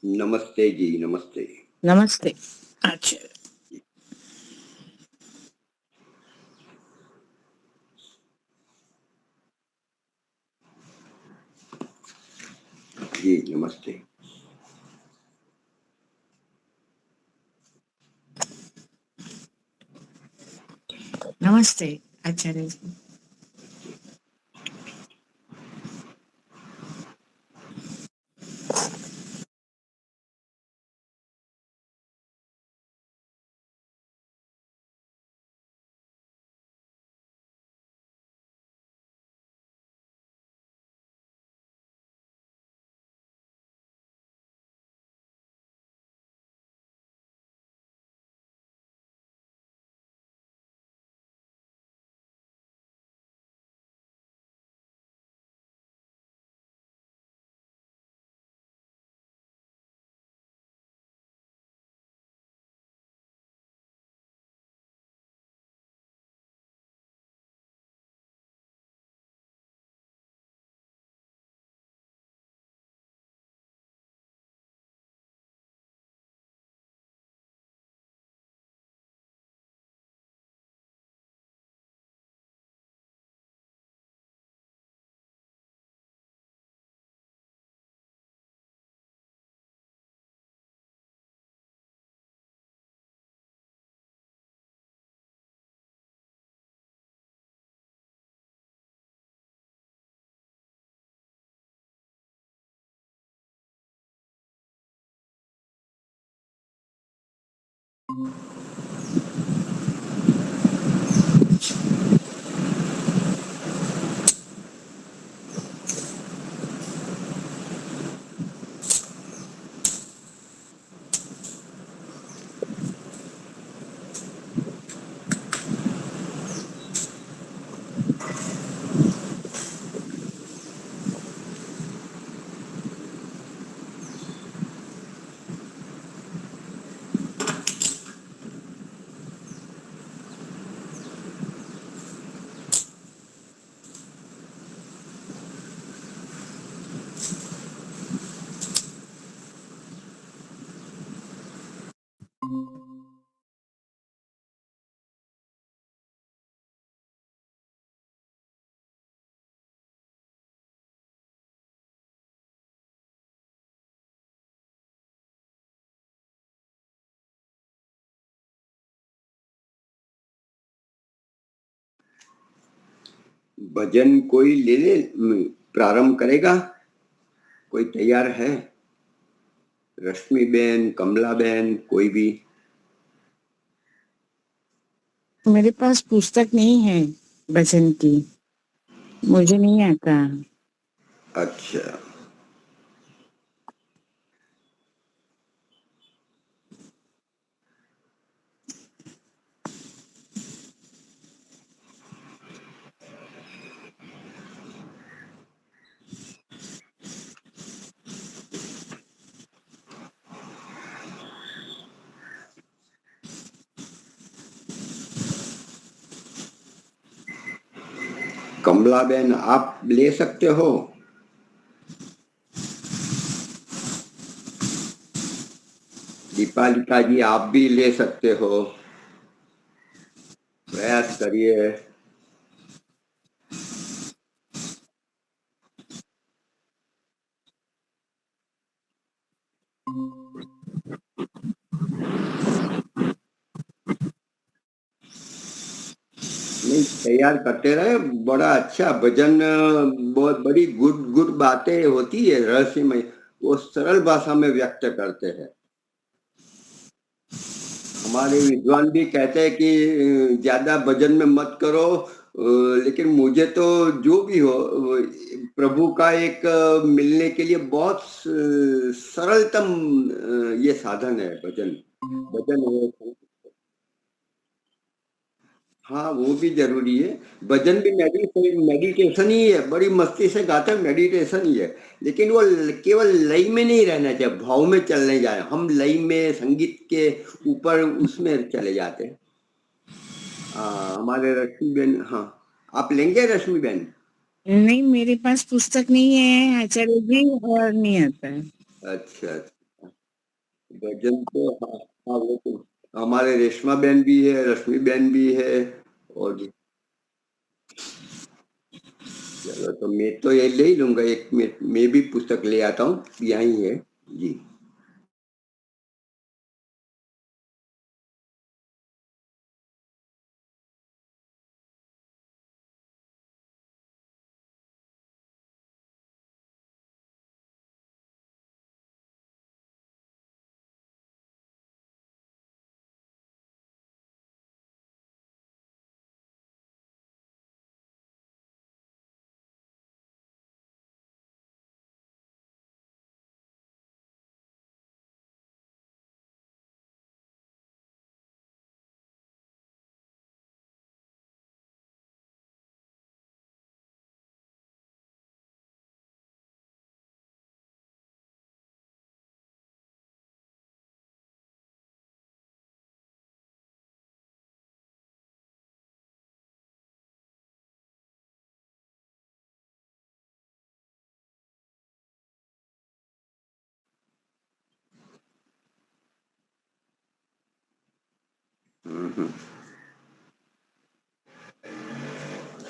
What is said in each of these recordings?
नमस्ते जी, नमस्ते। नमस्ते। अच्छा। जी, नमस्ते। नमस्ते आचार्य जी। भजन कोई ले ले, प्रारंभ करेगा? कोई तैयार है? रश्मि बेन, कमला बेन, कोई भी? मेरे पास पुस्तक नहीं है भजन की, मुझे नहीं आता। अच्छा। कमला बेन, आप ले सकते हो? दीपालिका जी, आप भी ले सकते हो, प्रयास करिए। नहीं, तैयार करते रहे। बड़ा अच्छा भजन, बहुत बड़ी गुड गुड बातें होती है, रहस्यमय। वो सरल भाषा में व्यक्त करते हैं। हमारे विद्वान भी कहते हैं कि ज्यादा भजन में मत करो, लेकिन मुझे तो जो भी हो, प्रभु का एक मिलने के लिए बहुत सरलतम ये साधन है भजन। भजन है। हाँ, वो भी जरूरी है। भजन भी मेडिटेशन ही है, बड़ी मस्ती से गाते हैं, मेडिटेशन ही है। लेकिन वो केवल लय में नहीं रहना चाहिए, भाव में चलने जाए। हम लय में, संगीत के ऊपर उसमें चले जाते हैं। हमारे रश्मि बेन, हाँ, आप लेंगे रश्मि बेन? नहीं, मेरे पास पुस्तक नहीं है आचार्य जी, और नहीं आता है। अच्छा, अच्छा। भजन तो हाँ हाँ, वो तो हमारे रेशमा बहन भी है, रश्मि बहन भी है। और चलो तो मैं तो ये ले ही लूंगा, एक मैं भी पुस्तक ले आता हूँ, यही है जी। हम्म।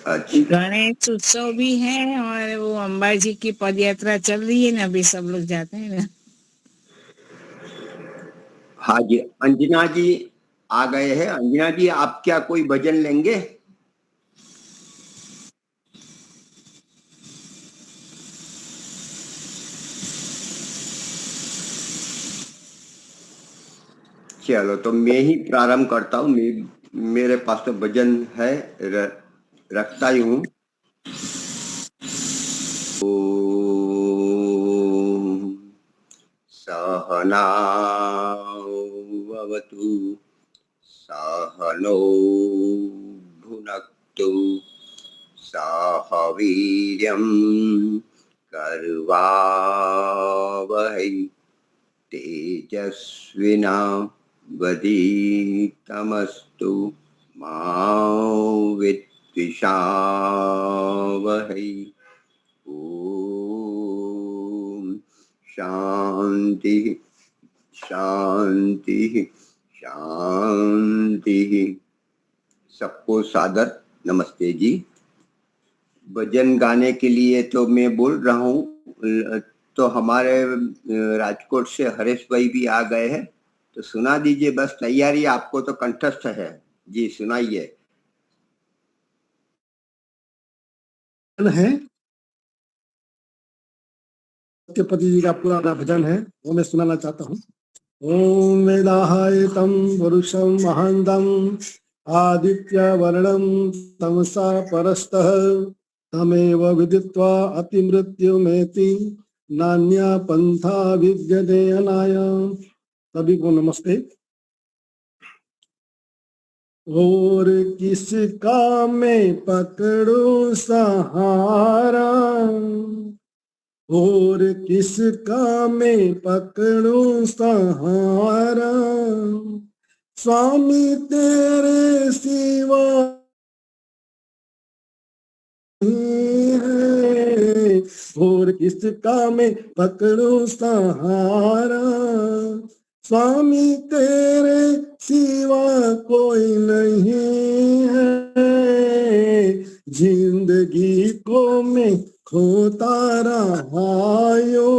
अच्छा। गणेश उत्सव भी है और वो अंबाजी की पद यात्रा चल रही है ना, अभी सब लोग जाते हैं ना। हाँ जी, अंजना जी आ गए हैं। अंजना जी, आप क्या कोई भजन लेंगे? चलो तो मैं ही प्रारंभ करता हूँ। मेरे पास तो भजन है, रखता ही हूँ। ओम सहनावतु सहनौ भुनक्तु सह वीर्यं करवावहै तेजस्विनावधीतमस्तु मा विद्विषावहै। ओम शांति शांति शांति। सबको सादर नमस्ते जी। भजन गाने के लिए तो मैं बोल रहा हूँ, तो हमारे राजकोट से हरेश भाई भी आ गए हैं, तो सुना दीजिए, बस तैयारी आपको तो कंठस्थ है जी, सुनाइए। है सत्यपति जी का पुराना भजन है, वो मैं सुनाना चाहता हूँ। ओम वेदाहायतं पुरुषं महान्तं आदित्य वर्णं तमसा परस्तः तमेव विदित्वा अतिमृत्युमेति नान्या पंथा विद्यते अनाय। सभी को नमस्ते। और किसका मैं पकड़ूं सहारा, और किसका मैं पकड़ूं सहारा, स्वामी तेरे सिवा नहीं है। और किसका मैं पकड़ूं सहारा, स्वामी तेरे सिवा कोई नहीं है। जिंदगी को मैं खोता रहायो,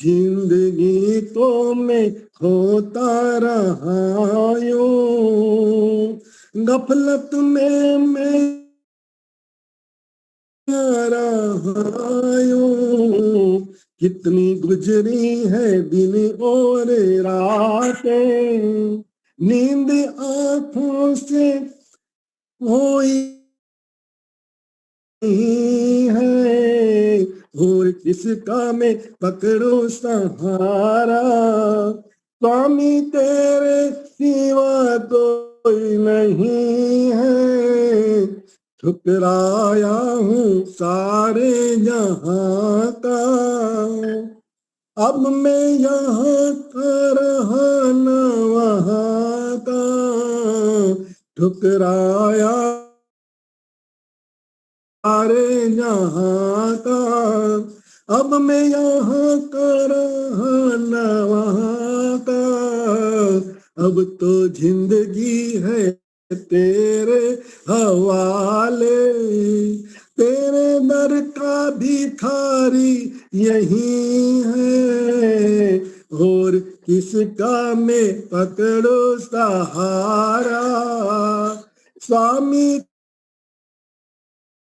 जिंदगी तो मैं खोता रहायो। गफलत में मैं रहायो, कितनी गुजरी है दिन और रातें, नींद आंखों से कोई है। और किसका मैं पकड़ो सहारा, स्वामी तेरे सिवा कोई नहीं है। ठुकराया हूँ सारे जहां का, अब मैं यहाँ का रहा न वहाँ का। ठुकराया सारे जहां का, अब मैं यहाँ का रहा न वहाँ का, अब तो जिंदगी है तेरे हवाले, तेरे दर का भिखारी यही है, और किसका मैं पकड़ो सहारा। स्वामी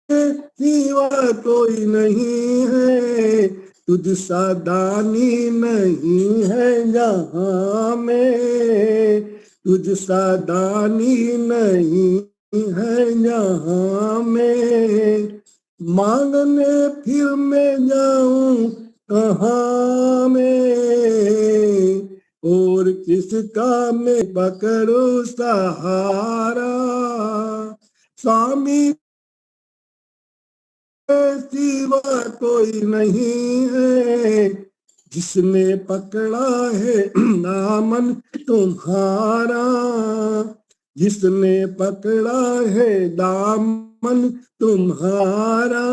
सिवा कोई नहीं है, तुझ सा दानी नहीं है जहाँ में, तुझ सा दानी नहीं है जहाँ में। मांगने फिर मैं जाऊं कहाँ में, और किसका मैं पकड़ो सहारा। स्वामी सिवा कोई नहीं है, जिसने पकड़ा है दामन तुम्हारा, जिसने पकड़ा है दामन तुम्हारा,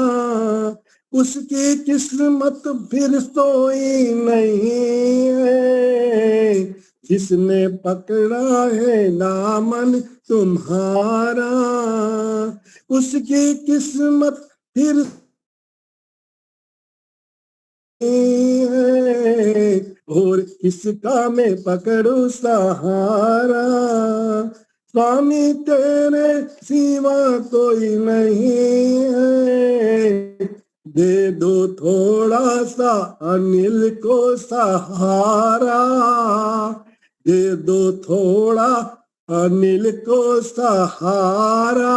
उसकी किस्मत फिर सोई नहीं है, जिसने पकड़ा है दामन तुम्हारा, उसकी किस्मत फिर है, और किसका मैं पकड़ू सहारा। स्वामी तेरे सिवा कोई नहीं है, दे दो थोड़ा सा अनिल को सहारा, दे दो थोड़ा अनिल को सहारा,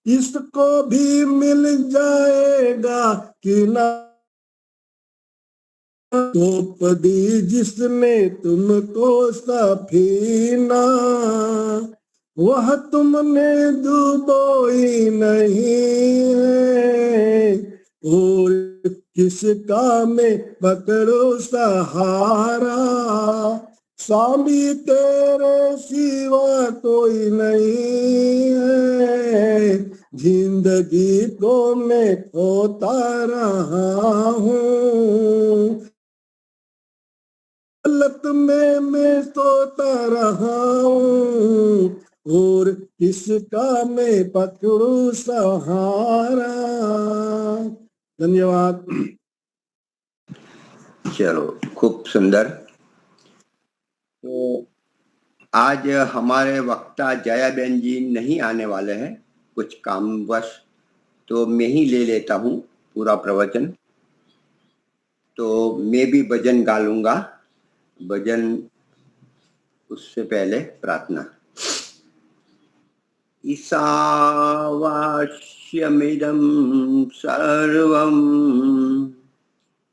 इसको भी मिल जाएगा कि ना। तोप दी जिसने तुमको सफीना, वह तुमने डूबोई नहीं है, और किसका मैं पकड़ो सहारा। स्वामी तेरे सिवा कोई नहीं है, जिंदगी को मैं खोता रहा हूँ, हालत में मैं सोता रहा हूँ, और किसका मैं पकड़ू सहारा। धन्यवाद। चलो, खूब सुंदर। तो आज हमारे वक्ता जयाबेन जी नहीं आने वाले हैं, कुछ कामवश, तो मैं ही ले लेता हूँ पूरा प्रवचन। तो मैं भी भजन गा लूंगा, भजन उससे पहले प्रार्थना। ईशावास्यमिदं सर्वं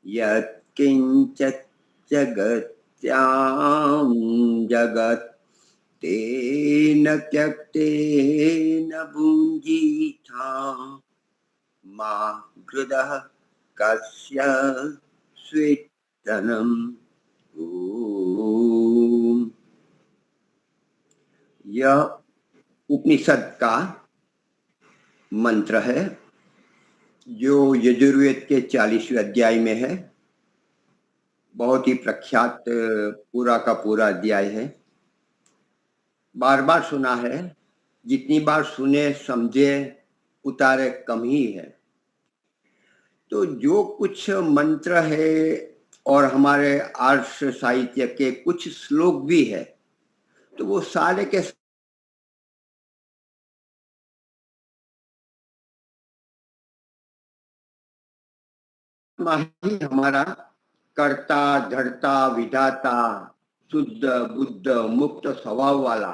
यत्किञ्चित् जगत्यां जगत् तेन त्यक्तेन भुञ्जीथा मा हृदः कस्य स्वेत्तनम्। ओम। यह उपनिषद का मंत्र है जो यजुर्वेद के 40वें अध्याय में है। बहुत ही प्रख्यात पूरा का पूरा अध्याय है, बार बार सुना है, जितनी बार सुने समझे उतारे कम ही है। तो जो कुछ मंत्र है और हमारे आर्ष साहित्य के कुछ श्लोक भी है, तो वो सारे के ही हमारा कर्ता धर्ता विधाता शुद्ध बुद्ध मुक्त स्वभाव वाला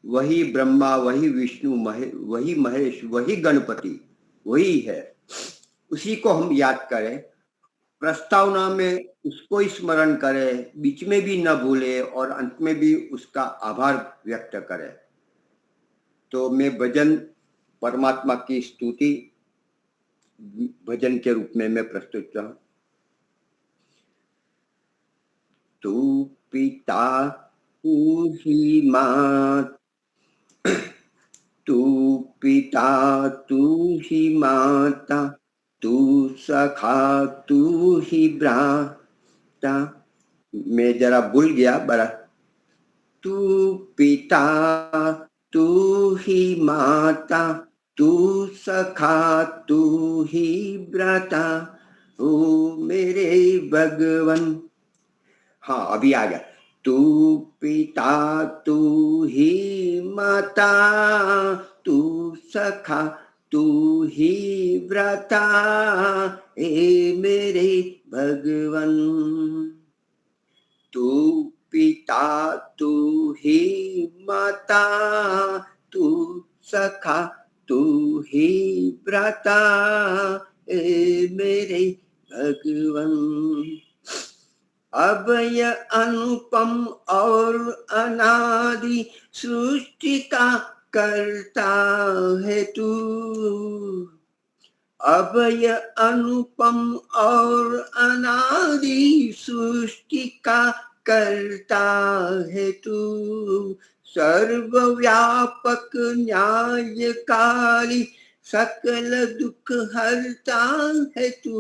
वही ब्रह्मा, वही विष्णु, वही महेश, वही गणपति, वही है। उसी को हम याद करें, प्रस्तावना में उसको स्मरण करें, बीच में भी न भूले और अंत में भी उसका आभार व्यक्त करें। तो मैं भजन परमात्मा की स्तुति भजन के रूप में मैं प्रस्तुत करूं। तू पिता तू ही माता, तू पिता तू ही माता, तू सखा तू ही भ्राता, मैं जरा भूल गया बड़ा। तू पिता तू ही माता, तू सखा तू ही भ्राता, ओ मेरे भगवन। हाँ अभी आ गया। तू पिता तू ही माता, तू सखा तू ही भ्राता, ए मेरे भगवन। तू पिता तू ही माता, तू सखा तू ही भ्राता, ए मेरे भगवन। अभय अनुपम और अनादि सृष्टि का करता है तू। अभय अनुपम और अनादि सृष्टि का करता है तू। सर्वव्यापक न्यायकारी सकल दुख हरता है तू।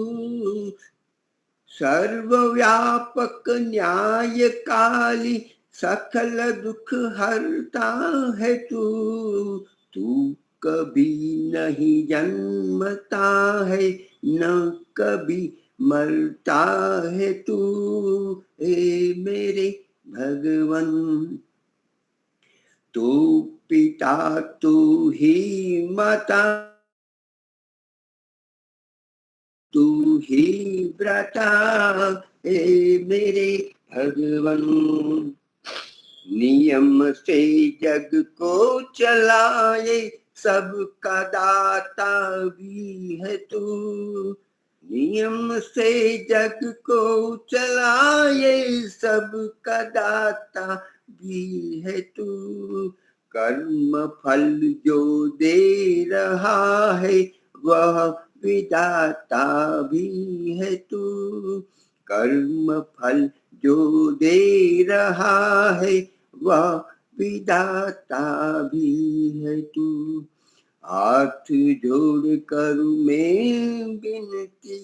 सर्वव्यापक न्यायकारी सकल दुख हरता है तू। तू कभी नहीं जन्मता है न कभी मरता है तू, ए मेरे भगवन। तू पिता तू ही माता, तू ही भ्राता, ए मेरे भगवन। नियम से जग को चलाए सबका दाता भी है तू। नियम से जग को चलाए सबका दाता भी है तू। कर्म फल जो दे रहा है वह विधाता भी है तू। कर्म फल जो दे रहा है वह विधाता भी है तू। हाथ जोड़ कर मैं विनती,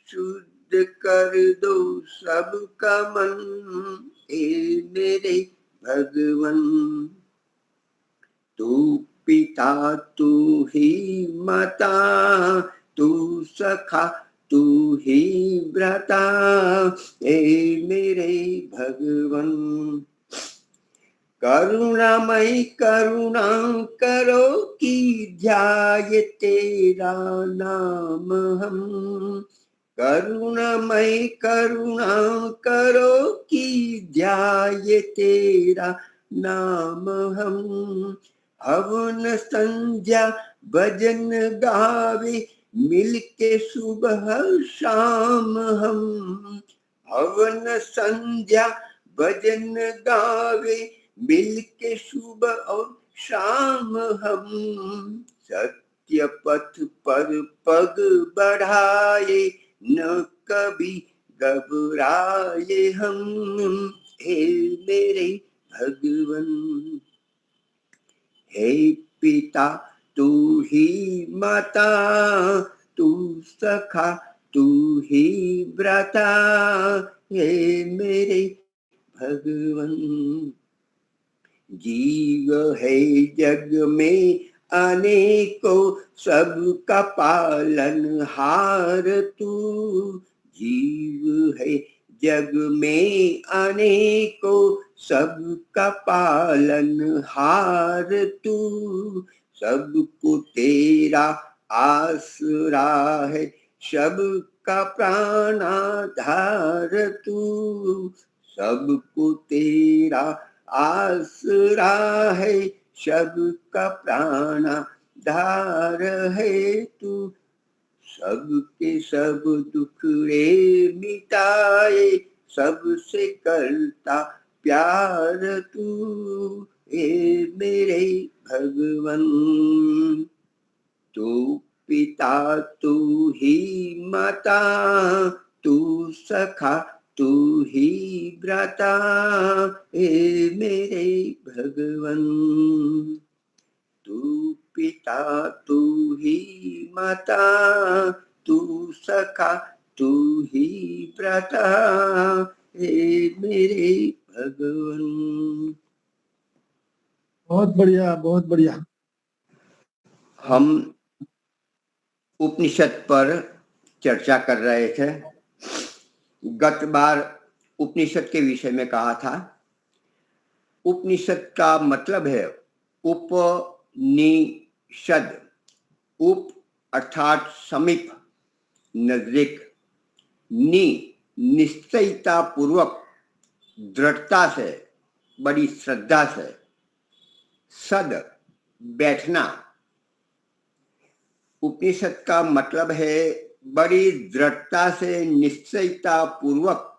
शुद्ध कर दो सबका मन, ए मेरे भगवन। तू पिता तू ही माता, तू सखा तू ही भ्राता, ए मेरे भगवन। करुणामय करुणा करो कि ध्याय तेरा नाम हम। करुणामय करुणा करो कि ध्याय तेरा नाम हम। हवन संध्या भजन गावे मिलके सुबह शाम हम। हवन संध्या भजन गावे मिलके सुबह और शाम हम। सत्य पथ पर पग बढ़ाए न कभी घबराए हम, हे मेरे भगवन। हे पिता तू ही माता, तू सखा तू ही भ्राता, हे मेरे भगवन। जीव है जग में अनेकों सबका पालन हार तू। जीव है जग में अनेकों सबका पालन हार तू। सबको तेरा आसरा है सबका प्राणाधार तू। सबको तेरा आसरा है सबका प्राणाधार है तू। सबके सब दुख रे मिटाए सबसे करता प्यार तू, ए मेरे भगवन। तू पिता तू ही माता, तू सखा तू ही भ्राता, ए मेरे भगवन। तू पिता तू ही माता, तू सखा तू ही भ्राता हे मेरे भगवान। बहुत बढ़िया, बहुत बढ़िया। हम उपनिषद पर चर्चा कर रहे थे। गत बार उपनिषद के विषय में कहा था। उपनिषद का मतलब है उपनिषद। उप अर्थात समीप, नजदीक। नि निश्चयता पूर्वक, दृढ़ता से, बड़ी श्रद्धा से। सद बैठना। उपनिषद का मतलब है बड़ी दृढ़ता से, निश्चयता पूर्वक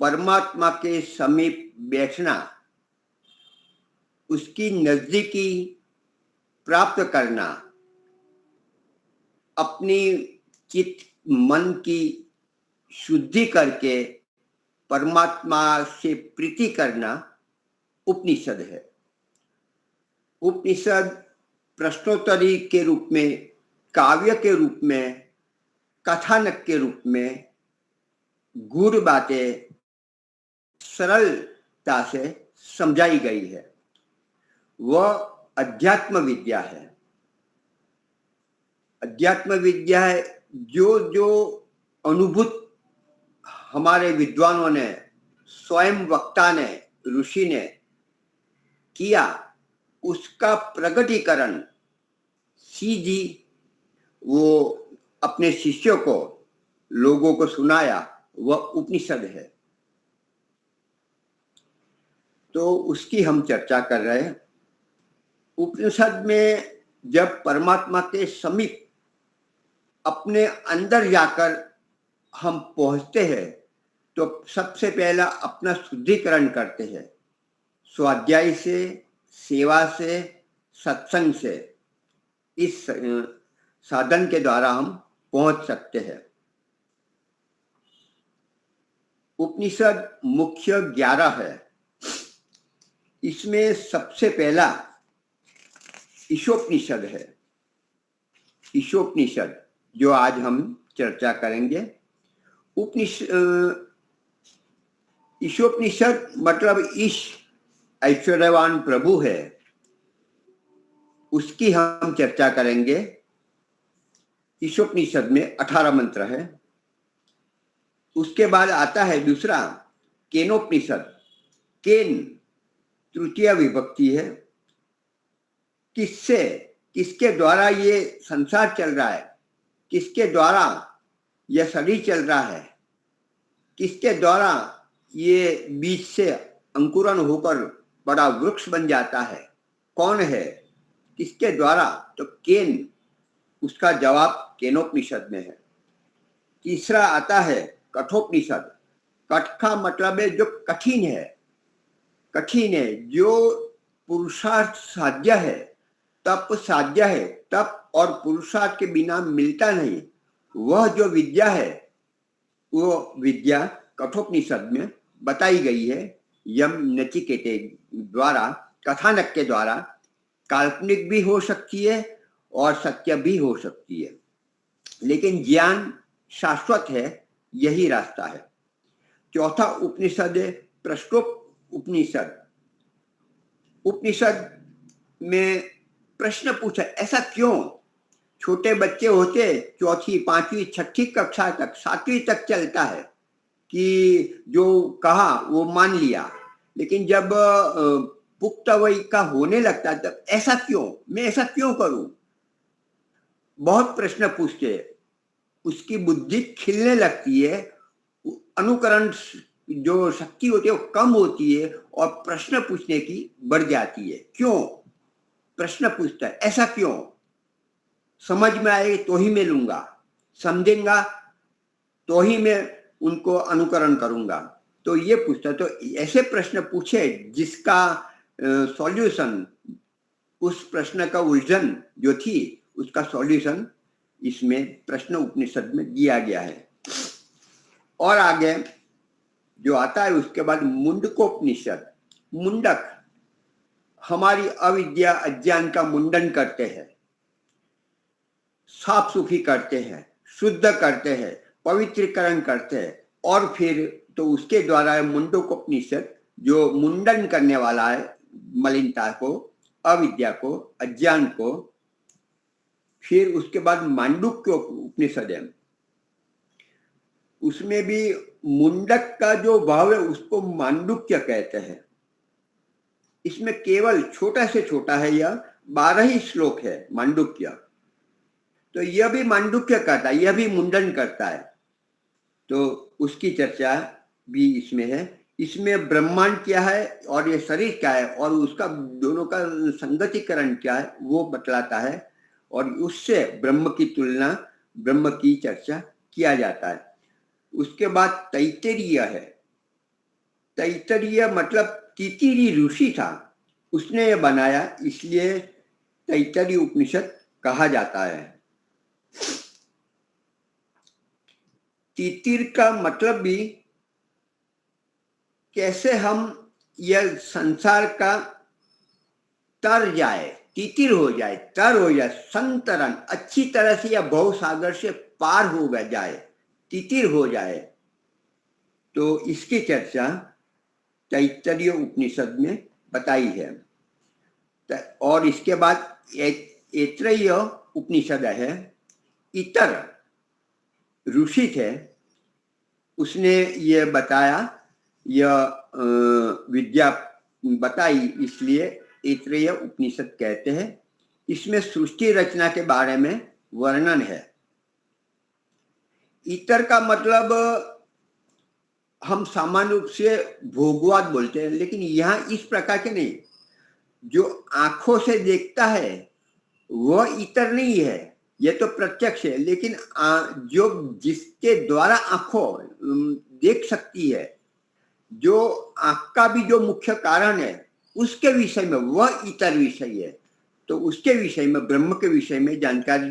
परमात्मा के समीप बैठना, उसकी नजदीकी प्राप्त करना, अपनी चित्त मन की शुद्धि करके परमात्मा से प्रीति करना उपनिषद है। उपनिषद प्रश्नोत्तरी के रूप में, काव्य के रूप में, कथानक के रूप में गूढ़ बातें सरलता से समझाई गई है। वह अध्यात्म विद्या है। अध्यात्म विद्या है जो जो अनुभूत हमारे विद्वानों ने, स्वयं वक्ता ने, ऋषि ने किया, उसका प्रकटीकरण सीधी वो अपने शिष्यों को, लोगों को सुनाया, वह उपनिषद है। तो उसकी हम चर्चा कर रहे हैं। उपनिषद में जब परमात्मा के समीप अपने अंदर जाकर हम पहुंचते हैं तो सबसे पहला अपना शुद्धिकरण करते हैं। स्वाध्याय से, सेवा से, सत्संग से। इस साधन के द्वारा हम पहुंच सकते हैं। उपनिषद मुख्य 11 है। इसमें सबसे पहला ईशोपनिषद है। ईशोपनिषद जो आज हम चर्चा करेंगे। ईशोपनिषद मतलब ईश ऐश्वर्यवान प्रभु है, उसकी हम चर्चा करेंगे। ईशोपनिषद में 18 मंत्र है। उसके बाद आता है दूसरा केनोपनिषद। केन तृतीय विभक्ति है। किससे, किसके द्वारा ये संसार चल रहा है, किसके द्वारा यह शरीर चल रहा है, किसके द्वारा ये बीज से अंकुरन होकर बड़ा वृक्ष बन जाता है, कौन है, किसके द्वारा, तो केन, उसका जवाब केनोपनिषद में है। तीसरा आता है कठोपनिषद। कठ का मतलब है जो कठिन है। कठिन है, जो पुरुषार्थ साध्य है, तप साध्य है, तप और पुरुषार्थ के बिना मिलता नहीं, वह जो विद्या है, वो विद्या कठोपनिषद में बताई गई है। यम नचिकेते द्वारा, कथानक के द्वारा। काल्पनिक भी हो सकती है और सत्य भी हो सकती है, लेकिन ज्ञान शाश्वत है, यही रास्ता है। चौथा उपनिषद है प्रश्नोपनिषद। उपनिषद में प्रश्न पूछा, ऐसा क्यों? छोटे बच्चे होते, चौथी, पांचवी, छठी कक्षा तक, सातवीं तक चलता है कि जो कहा वो मान लिया, लेकिन जब पुख्त वय का होने लगता है तब ऐसा क्यों, मैं ऐसा क्यों करूं? बहुत प्रश्न पूछते, उसकी बुद्धि खिलने लगती है, अनुकरण जो शक्ति होती है वो कम होती है और प्रश्न पूछने की बढ़ जाती है। क्यों प्रश्न पूछता है, ऐसा क्यों? समझ में आए तो ही मैं लूंगा, समझेंगा तो ही मैं उनको अनुकरण करूंगा। तो ये पूछता, तो ऐसे प्रश्न पूछे जिसका सॉल्यूशन, उस प्रश्न का उलझन जो थी उसका सॉल्यूशन इसमें प्रश्न उपनिषद में दिया गया है। और आगे जो आता है उसके बाद मुंडकोपनिषद। मुंडक हमारी अविद्या अज्ञान का मुंडन करते हैं, साफ सुफी करते हैं, शुद्ध करते हैं, पवित्रीकरण करते हैं, और फिर तो उसके द्वारा मुंडकोपनिषद जो मुंडन करने वाला है मलिनता को, अविद्या को, अज्ञान को, फिर उसके बाद मांडुक्य उपनिषद है, उसमें भी मुंडक का जो भाव है उसको मांडुक्य कहते हैं। इसमें केवल छोटा से छोटा है, यह 12 ही श्लोक है मांडुक्य, तो यह भी मांडुक्य करता है, यह भी मुंडन करता है, तो उसकी चर्चा भी इसमें है। इसमें ब्रह्मांड क्या है और ये शरीर क्या है और उसका दोनों का संगतिकरण क्या है वो बतलाता है, और उससे ब्रह्म की तुलना, ब्रह्म की चर्चा किया जाता है। उसके बाद तैत्तिरीय है। तैत्तिरीय मतलब तितिरी ऋषि था, उसने ये बनाया, इसलिए तैत्तिरीय उपनिषद कहा जाता है। तितिर का मतलब भी कैसे हम यह संसार का तर जाए, तितिर हो जाए, तर हो जाए, संतरण अच्छी तरह से या भव सागर से पार हो जाए, तितिर हो जाए, तो इसकी चर्चा तैत्तिरीय उपनिषद में बताई है। और इसके बाद ऐत्रेय उपनिषद है। इतर ऋषि थे, उसने ये बताया, यह विद्या बताई, इसलिए ऐत्रेय उपनिषद कहते हैं। इसमें सृष्टि रचना के बारे में वर्णन है। इतर का मतलब हम सामान्य रूप से भोगवाद बोलते हैं, लेकिन यहाँ इस प्रकार के नहीं। जो आंखों से देखता है वह इतर नहीं है, यह तो प्रत्यक्ष है, लेकिन जो जिसके द्वारा आंखों देख सकती है, जो आंख का भी जो मुख्य कारण है, उसके विषय में वह इतर विषय है। तो उसके विषय में, ब्रह्म के विषय में जानकारी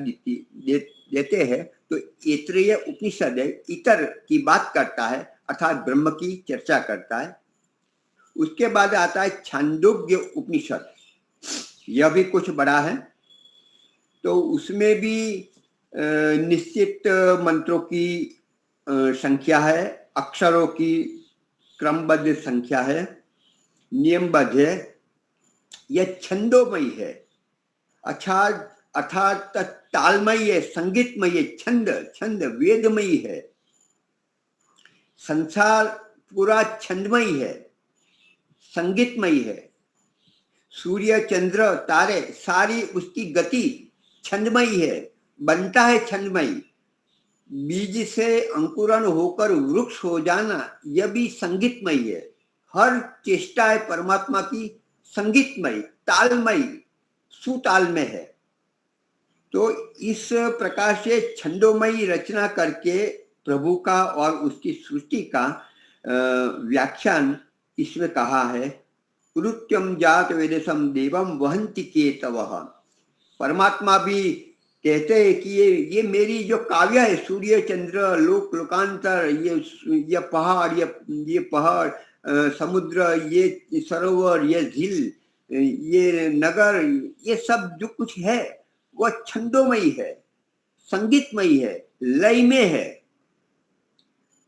देते हैं। तो ऐत्रेय उपनिषद इतर की बात करता है, अर्थात ब्रह्म की चर्चा करता है। उसके बाद आता है छांदोग्य उपनिषद, यह भी कुछ बड़ा है। तो उसमें भी निश्चित मंत्रों की संख्या है, अक्षरों की क्रमबद्ध संख्या है, नियमबद्ध है, यह छंदोमयी है, अर्थात तालमयी है, संगीतमयी है, छंद वेदमयी है। संसार पूरा छंदमयी है, संगीतमयी है। सूर्य, चंद्र, तारे, सारी उसकी गति छंदमयी है, बनता है छंदमयी। बीज से अंकुरण होकर वृक्ष हो जाना, यह भी संगीतमयी है। हर चेष्टा है परमात्मा की संगीतमयी, तालमयी, सुताल में है। तो इस प्रकार से छंदोमयी रचना करके प्रभु का और उसकी सृष्टि का व्याख्यान इसमें कहा है। उरुत्यम जात वेदसम देवम वहंति केतवः। परमात्मा भी कहते हैं कि ये मेरी जो काव्य है, सूर्य, चंद्र, लोक, लोकांतर, ये पहाड़, ये पहाड़, समुद्र, ये सरोवर, ये झील, ये नगर, ये सब जो कुछ है वह छंदोमयी है, संगीतमयी है, लय में है।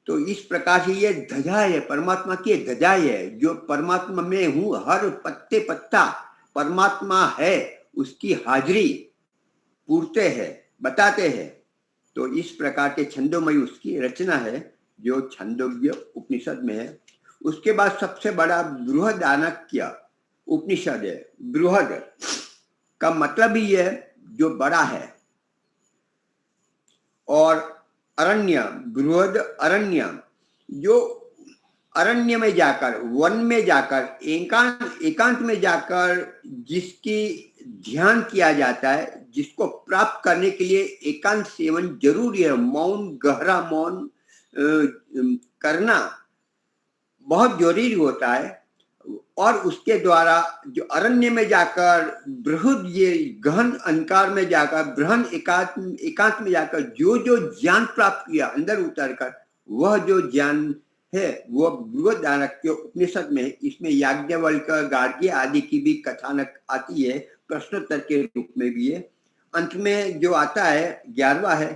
तो इस प्रकार से ये ध्वजा है, परमात्मा की ध्वजा है, जो परमात्मा में हूँ, हर पत्ते पत्ता परमात्मा है, उसकी हाजिरी पूरते हैं, बताते हैं। तो इस प्रकार के छंदोमयी उसकी रचना है, जो छंदोग्य उपनिषद में है। उसके बाद सबसे बड़ा बृहदारण्यक उपनिषद है। बृहद का मतलब ही है जो बड़ा है, और अरण्य, बृहद अरण्य, जो अरण्य में जाकर, वन में जाकर, एकांत में जाकर जिसकी ध्यान किया जाता है, जिसको प्राप्त करने के लिए एकांत सेवन जरूरी है। मौन, गहरा मौन करना बहुत जरूरी होता है। और उसके द्वारा जो अरण्य में जाकर, बृहद, ये गहन अंधकार में जाकर, बृहन एकांत में जाकर जो ज्ञान प्राप्त किया अंदर उतरकर, वह जो ज्ञान है वह बृहदारण्यक उपनिषद में है। इसमें याज्ञवल्क्य, गार्ग्य आदि की भी कथानक आती है, प्रश्नोत्तर के रूप में भी है। अंत में जो आता है 11वां है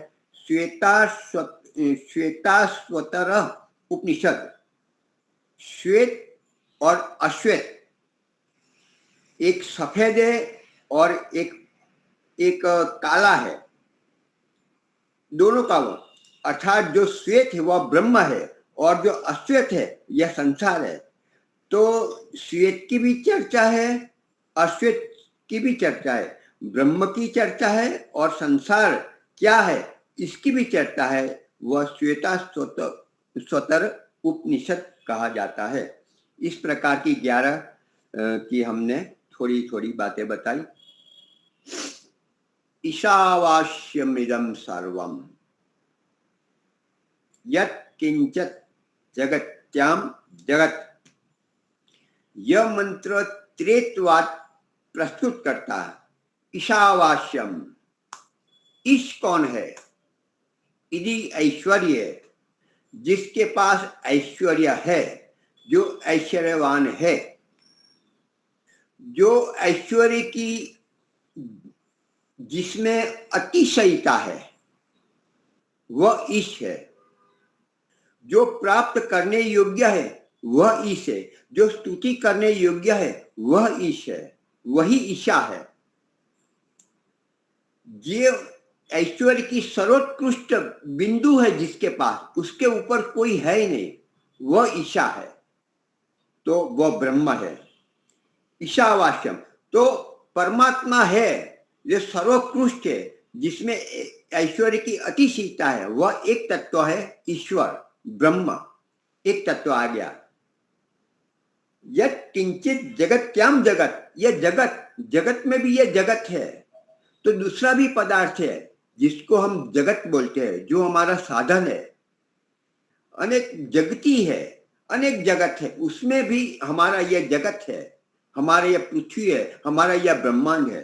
श्वेताश्वतर उपनिषद। श्वेत और अश्वेत, एक सफेद है और एक काला है, दोनों कालों, अर्थात जो श्वेत है वह ब्रह्म है और जो अश्वेत है यह संसार है। तो श्वेत की भी चर्चा है, अश्वेत की भी चर्चा है, ब्रह्म की चर्चा है और संसार क्या है इसकी भी चर्चा है। वह श्वेताश्वतर उपनिषद कहा जाता है। इस प्रकार की 11 की हमने थोड़ी थोड़ी बातें बताई। ईशावास्यमिदं सर्वम यत् किंचित जगत्याम जगत। यह मंत्र त्रेतवाद प्रस्तुत करता है। ईशावास्यम, ईश कौन है? इति ऐश्वर्य, जिसके पास ऐश्वर्य है, जो ऐश्वर्यवान है, जो ऐश्वर्य की जिसमें अतिशयता है वह ईश है। जो प्राप्त करने योग्य है वह ईश है। जो स्तुति करने योग्य है वह ईश है, वही ईशा है। ये ऐश्वर्य की सर्वोत्कृष्ट बिंदु है जिसके पास, उसके ऊपर कोई है ही नहीं, वह ईशा है, तो वह ब्रह्म है। ईशावास्यम तो परमात्मा है जो सर्वोत्कृष्ट है, जिसमें ऐश्वर्य की अतिशीलता है, वह एक तत्व है ईश्वर ब्रह्म, एक तत्व आ गया। यत् किंचित जगत्याम जगत, यह जगत में भी यह जगत है, तो दूसरा भी पदार्थ है जिसको हम जगत बोलते हैं, जो हमारा साधन है। अनेक जगती है, अनेक जगत है, उसमें भी हमारा यह जगत है, हमारा यह पृथ्वी है, हमारा यह ब्रह्मांड है।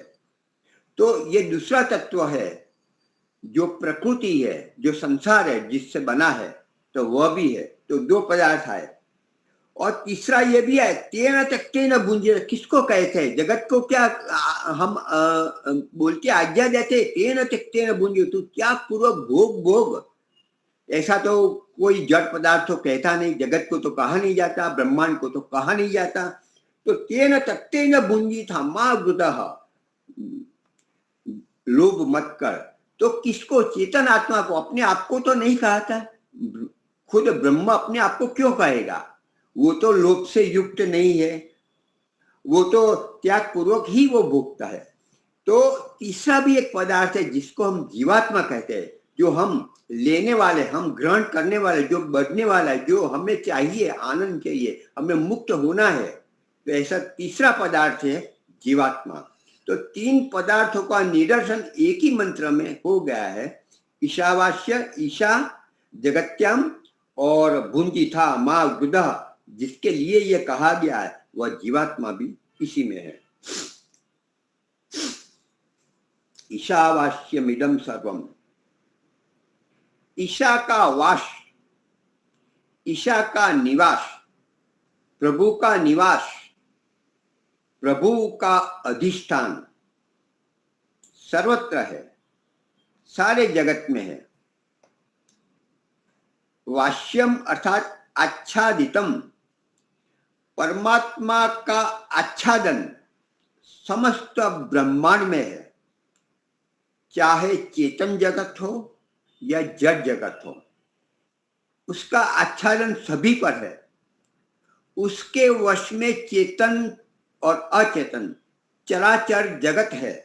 तो ये दूसरा तत्व है जो प्रकृति है, जो संसार है, जिससे बना है, तो वह भी है। तो दो पदार्थ है। और तीसरा ये भी है, तेन त्यक्तेन भुंजीत। किसको कहते हैं? जगत को क्या हम बोलते आज्ञा देते, तेन त्यक्तेन भुंजीत, तो क्या पूर्वक भोग। ऐसा तो कोई जड़ पदार्थ तो कहता नहीं, जगत को तो कहा नहीं जाता, ब्रह्मांड को तो कहा नहीं जाता। तो तेन त्यक्तेन भुंजीत मा वृतः, लोभ मत कर। तो किसको? चेतन आत्मा को, अपने आप को तो नहीं कहा था। खुद ब्रह्म अपने आप को क्यों कहेगा? वो तो लोभ से युक्त नहीं है, वो तो त्याग पूर्वक ही वो भोगता है। तो तीसरा भी एक पदार्थ है जिसको हम जीवात्मा कहते हैं, जो हम लेने वाले, हम ग्रहण करने वाले, जो बढ़ने वाला है, जो हमें चाहिए, आनंद चाहिए, हमें मुक्त होना है। तो ऐसा तीसरा पदार्थ है जीवात्मा। तो 3 पदार्थों का निदर्शन एक ही मंत्र में हो गया है। ईशावास्य, ईशा जगत्याम, और भुंजिथा मा गुदः, जिसके लिए यह कहा गया है वह जीवात्मा भी इसी में है। ईशावास्यमिदं सर्वम, ईशा का वास, ईशा का निवास, प्रभु का निवास, प्रभु का अधिष्ठान सर्वत्र है, सारे जगत में है। वास्यम अर्थात आच्छादितम, परमात्मा का आच्छादन समस्त ब्रह्मांड में है, चाहे चेतन जगत हो या जड़ जगत हो, उसका आच्छादन सभी पर है। उसके वश में चेतन और अचेतन चराचर जगत है।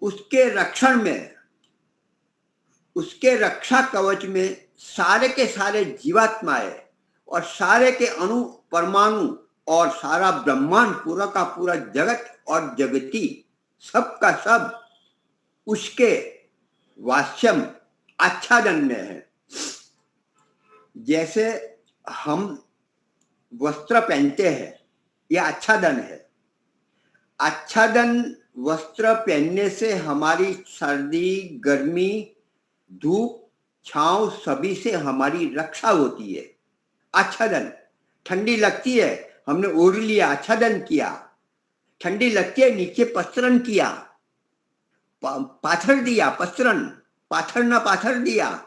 उसके रक्षण में, उसके रक्षा कवच में सारे के सारे जीवात्माएं और सारे के अणु परमाणु और सारा ब्रह्मांड, पूरा का पूरा जगत और जगती, सब का सब उसके वास्यम आच्छादन में है। जैसे हम वस्त्र पहनते हैं, यह आच्छादन है। आच्छादन वस्त्र पहनने से हमारी सर्दी, गर्मी, धूप, छांव सभी से हमारी रक्षा होती है। आच्छादन, ठंडी लगती है, हमने ओढ़ लिया, आच्छादन किया। ठंडी लगती है, नीचे पसरन किया, पाथर दिया, पसरन, पाथर ना पाथर दिया।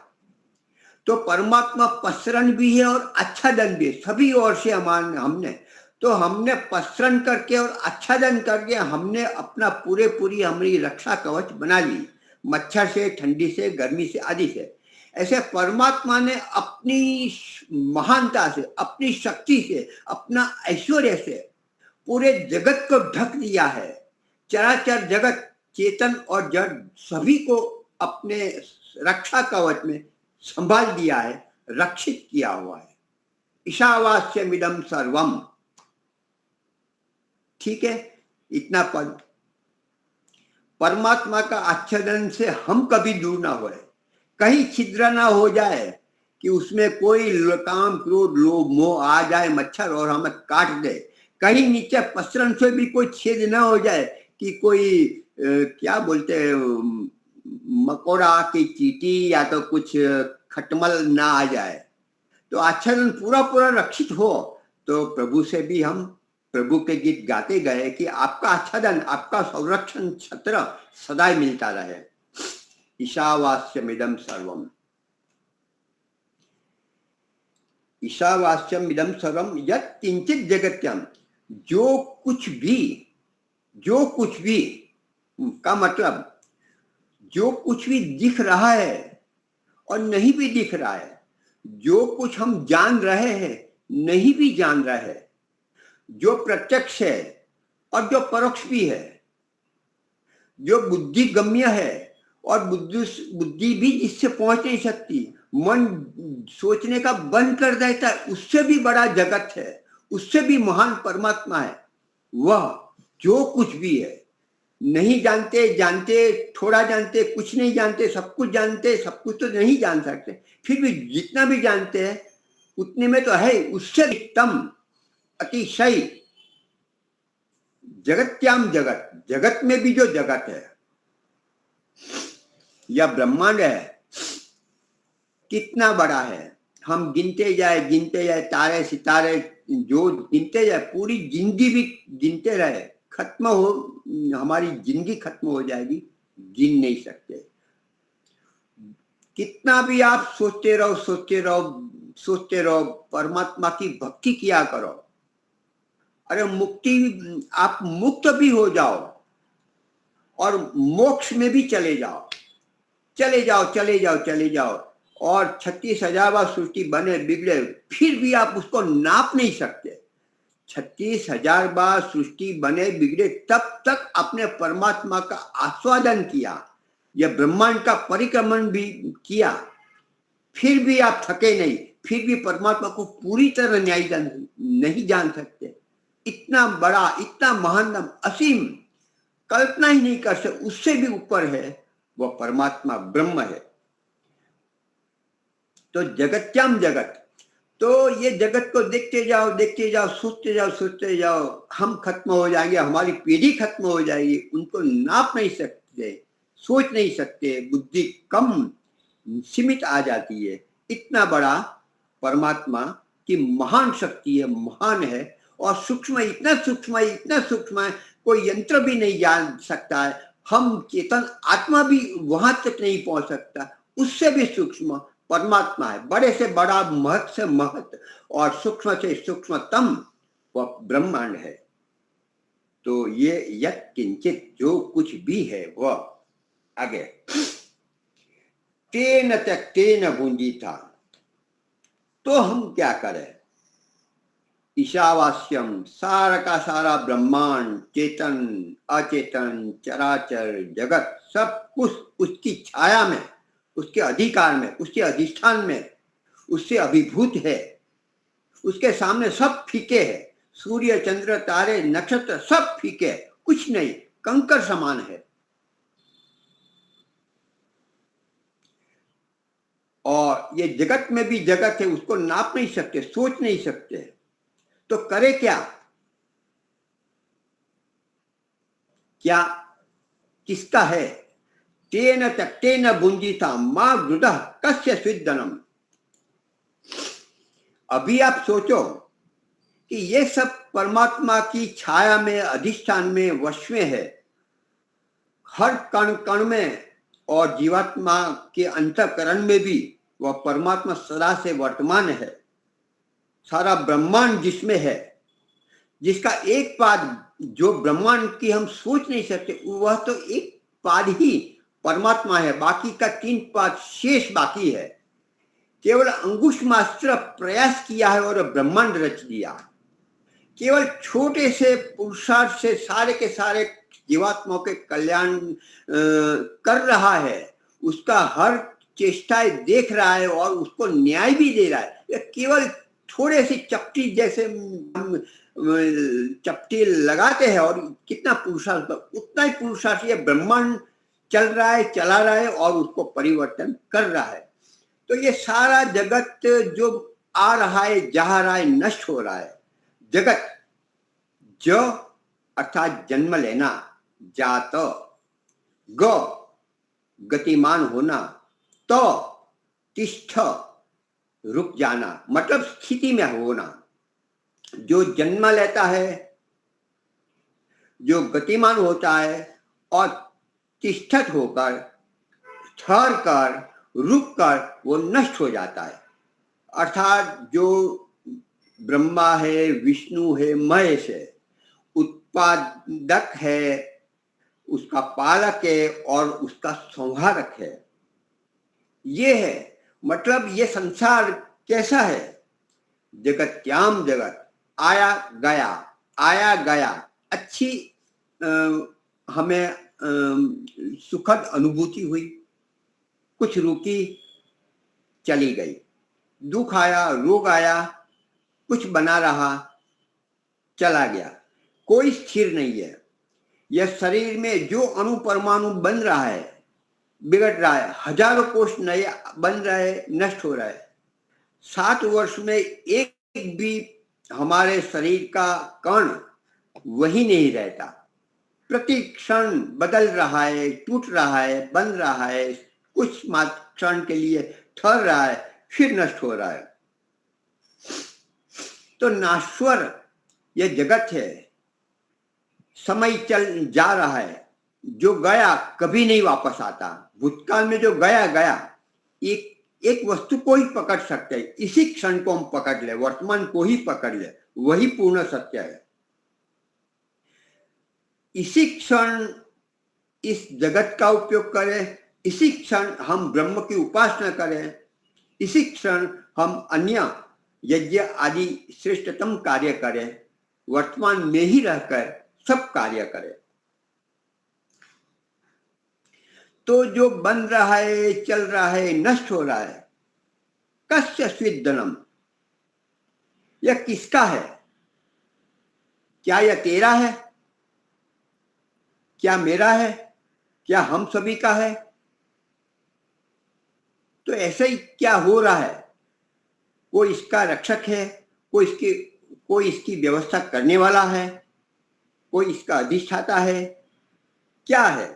तो परमात्मा पसरन भी है और आच्छादन भी है, सभी ओर से हमने पसरन करके और आच्छादन करके हमने अपना पूरी हमारी रक्षा कवच बना ली, मच्छर से, ठंडी से, गर्मी से, आदि से। ऐसे परमात्मा ने अपनी महानता से, अपनी शक्ति से, अपना ऐश्वर्य से पूरे जगत को ढक दिया है। चराचर जगत, चेतन और जड़, सभी को अपने रक्षा कवच में संभाल दिया है, रक्षित किया हुआ है। ईशावास्यमिदं सर्वम। ठीक है, इतना पद। परमात्मा का आच्छादन से हम कभी दूर ना होए, कहीं छिद्र ना हो जाए कि उसमें कोई काम, क्रोध, लोभ, मोह आ जाए मच्छर और हमें काट दे। कहीं नीचे पसरन से भी कोई छेद ना हो जाए कि कोई क्या बोलते हैं, मकोड़ा की चींटी या तो कुछ खटमल ना आ जाए। तो आच्छादन पूरा रक्षित हो। तो प्रभु से भी हम प्रभु के गीत गाते गए कि आपका आच्छादन, आपका संरक्षण छत्र सदा मिलता रहे। ईशावास्यमिदं सर्वम। ईशावास्यमिदं सर्वम यत् किंचित जगत्यम। जो कुछ भी का मतलब जो कुछ भी दिख रहा है और नहीं भी दिख रहा है, जो कुछ हम जान रहे हैं नहीं भी जान रहे हैं, जो प्रत्यक्ष है और जो परोक्ष भी है, जो बुद्धि गम्य है और बुद्धि भी इससे पहुंच नहीं सकती, मन सोचने का बंद कर देता है, उससे भी बड़ा जगत है, उससे भी महान परमात्मा है। वह जो कुछ भी है, नहीं जानते, जानते थोड़ा, जानते कुछ नहीं, जानते सब कुछ, जानते सब कुछ तो नहीं जान सकते, फिर भी जितना भी जानते हैं उतने में तो है, उससे उत्तम, अतिशय जगत्याम जगत, जगत में भी जो जगत है या ब्रह्मांड है, कितना बड़ा है। हम गिनते जाए तारे सितारे, जो गिनते जाए, पूरी जिंदगी भी गिनते रहे, खत्म हो, हमारी जिंदगी खत्म हो जाएगी, गिन नहीं सकते। कितना भी आप सोचते रहो, परमात्मा की भक्ति किया करो। अरे मुक्ति, आप मुक्त भी हो जाओ और मोक्ष में भी चले जाओ और 36,000 सृष्टि बने बिगड़े, फिर भी आप उसको नाप नहीं सकते। 36,000 सृष्टि बने बिगड़े, तब तक अपने परमात्मा का आस्वादन किया, यह ब्रह्मांड का परिक्रमण भी किया, फिर भी आप थके नहीं, फिर भी परमात्मा को पूरी तरह नहीं जान सकते। इतना बड़ा, इतना महानतम, असीम, कल्पना ही नहीं कर सकते, उससे भी ऊपर है वह परमात्मा, ब्रह्म है। तो जगत्याम जगत, तो ये जगत को देखते जाओ, सोचते जाओ, हम खत्म हो जाएंगे, हमारी पीढ़ी खत्म हो जाएगी, उनको नाप नहीं सकते, सोच नहीं सकते, बुद्धि कम सीमित आ जाती है। इतना बड़ा परमात्मा की महान शक्ति है, महान है और सूक्ष्म, इतना सूक्ष्म है, कोई यंत्र भी नहीं जान सकता है। हम चेतन आत्मा भी वहां तक नहीं पहुंच सकता, उससे भी सूक्ष्म परमात्मा है, बड़े से बड़ा, महत से महत और सूक्ष्म से सूक्ष्मतम वह ब्रह्मांड है। तो ये यत् किंचित, जो कुछ भी है वह, आगे तेन त्यक्तेन भुंजीता। तो हम क्या करें? ईशावास्यम, सारा का सारा ब्रह्मांड, चेतन अचेतन चराचर जगत, सब कुछ उसकी छाया में, उसके अधिकार में, उसके अधिष्ठान में, उससे अभिभूत है। उसके सामने सब फीके है, सूर्य चंद्र तारे नक्षत्र सब फीके, कुछ नहीं, कंकर समान है। और ये जगत में भी जगत है, उसको नाप नहीं सकते, सोच नहीं सकते, तो करे क्या? क्या किसका है? तेन त्यक्तेन भुंजीता मा गृधः कस्य स्विद्दनम। अभी आप सोचो कि ये सब परमात्मा की छाया में, अधिष्ठान में, वश में है, हर कण कण में और जीवात्मा के अंतःकरण में भी वह परमात्मा सदा से वर्तमान है। सारा ब्रह्मांड जिसमें है, जिसका एक पाद जो ब्रह्मांड की हम सोच नहीं सकते, वह तो एक पाद ही परमात्मा है, बाकी का 3 पाद शेष बाकी है। केवल अंगुश मात्र प्रयास किया है और ब्रह्मांड रच दिया। केवल छोटे से पुरुषार्थ से सारे के सारे जीवात्माओं के कल्याण कर रहा है, उसका हर चेष्टाएं देख रहा है और उसको न्याय भी दे रहा है। यह केवल थोड़े से चपटी जैसे हम चपटी लगाते हैं और कितना पुरुषार्थ, उतना ही पुरुषार्थ ये ब्रह्मांड चल रहा है, चला रहा है और उसको परिवर्तन कर रहा है। तो ये सारा जगत जो आ रहा है, जा रहा है, नष्ट हो रहा है। जगत ज अर्थात जन्म लेना, जात, ग गतिमान होना, त तिष्ठ रुक जाना, मतलब स्थिति में होना। जो जन्म लेता है, जो गतिमान होता है और तिष्ठत होकर, ठहर कर, रुक कर वो नष्ट हो जाता है। अर्थात जो ब्रह्मा है, विष्णु है, महेश है, उत्पादक है, उसका पालक है और उसका संहारक है। ये है, मतलब ये संसार कैसा है? जगत्याम जगत, आया गया, आया गया। अच्छी हमें सुखद अनुभूति हुई, कुछ रुकी, चली गई। दुख आया, रोग आया, कुछ बना रहा, चला गया। कोई स्थिर नहीं है। यह शरीर में जो अणु परमाणु बन रहा है, बिगड़ रहा है, हजारों कोष नए बन रहे, नष्ट हो रहा है। 7 वर्ष में एक भी हमारे शरीर का कण वही नहीं रहता। प्रति क्षण बदल रहा है, टूट रहा है, बन रहा है, कुछ मात्र क्षण के लिए ठहर रहा है, फिर नष्ट हो रहा है। तो नाश्वर यह जगत है। समय चल जा रहा है, जो गया कभी नहीं वापस आता। भूतकाल में जो गया गया, एक वस्तु को ही पकड़ सकते हैं, इसी क्षण को हम पकड़ ले, वर्तमान को ही पकड़ ले, वही पूर्ण सत्य है। इसी क्षण इस जगत का उपयोग करें, इसी क्षण हम ब्रह्म की उपासना करें, इसी क्षण हम अन्य यज्ञ आदि श्रेष्ठतम कार्य करें, वर्तमान में ही रहकर सब कार्य करें। तो जो बन रहा है, चल रहा है, नष्ट हो रहा है, कस्य स्विद्दनम, यह किसका है? क्या यह तेरा है? क्या मेरा है? क्या हम सभी का है? तो ऐसे ही क्या हो रहा है? कोई इसका रक्षक है, कोई इसकी व्यवस्था करने वाला है, कोई इसका अधिष्ठाता है, क्या है?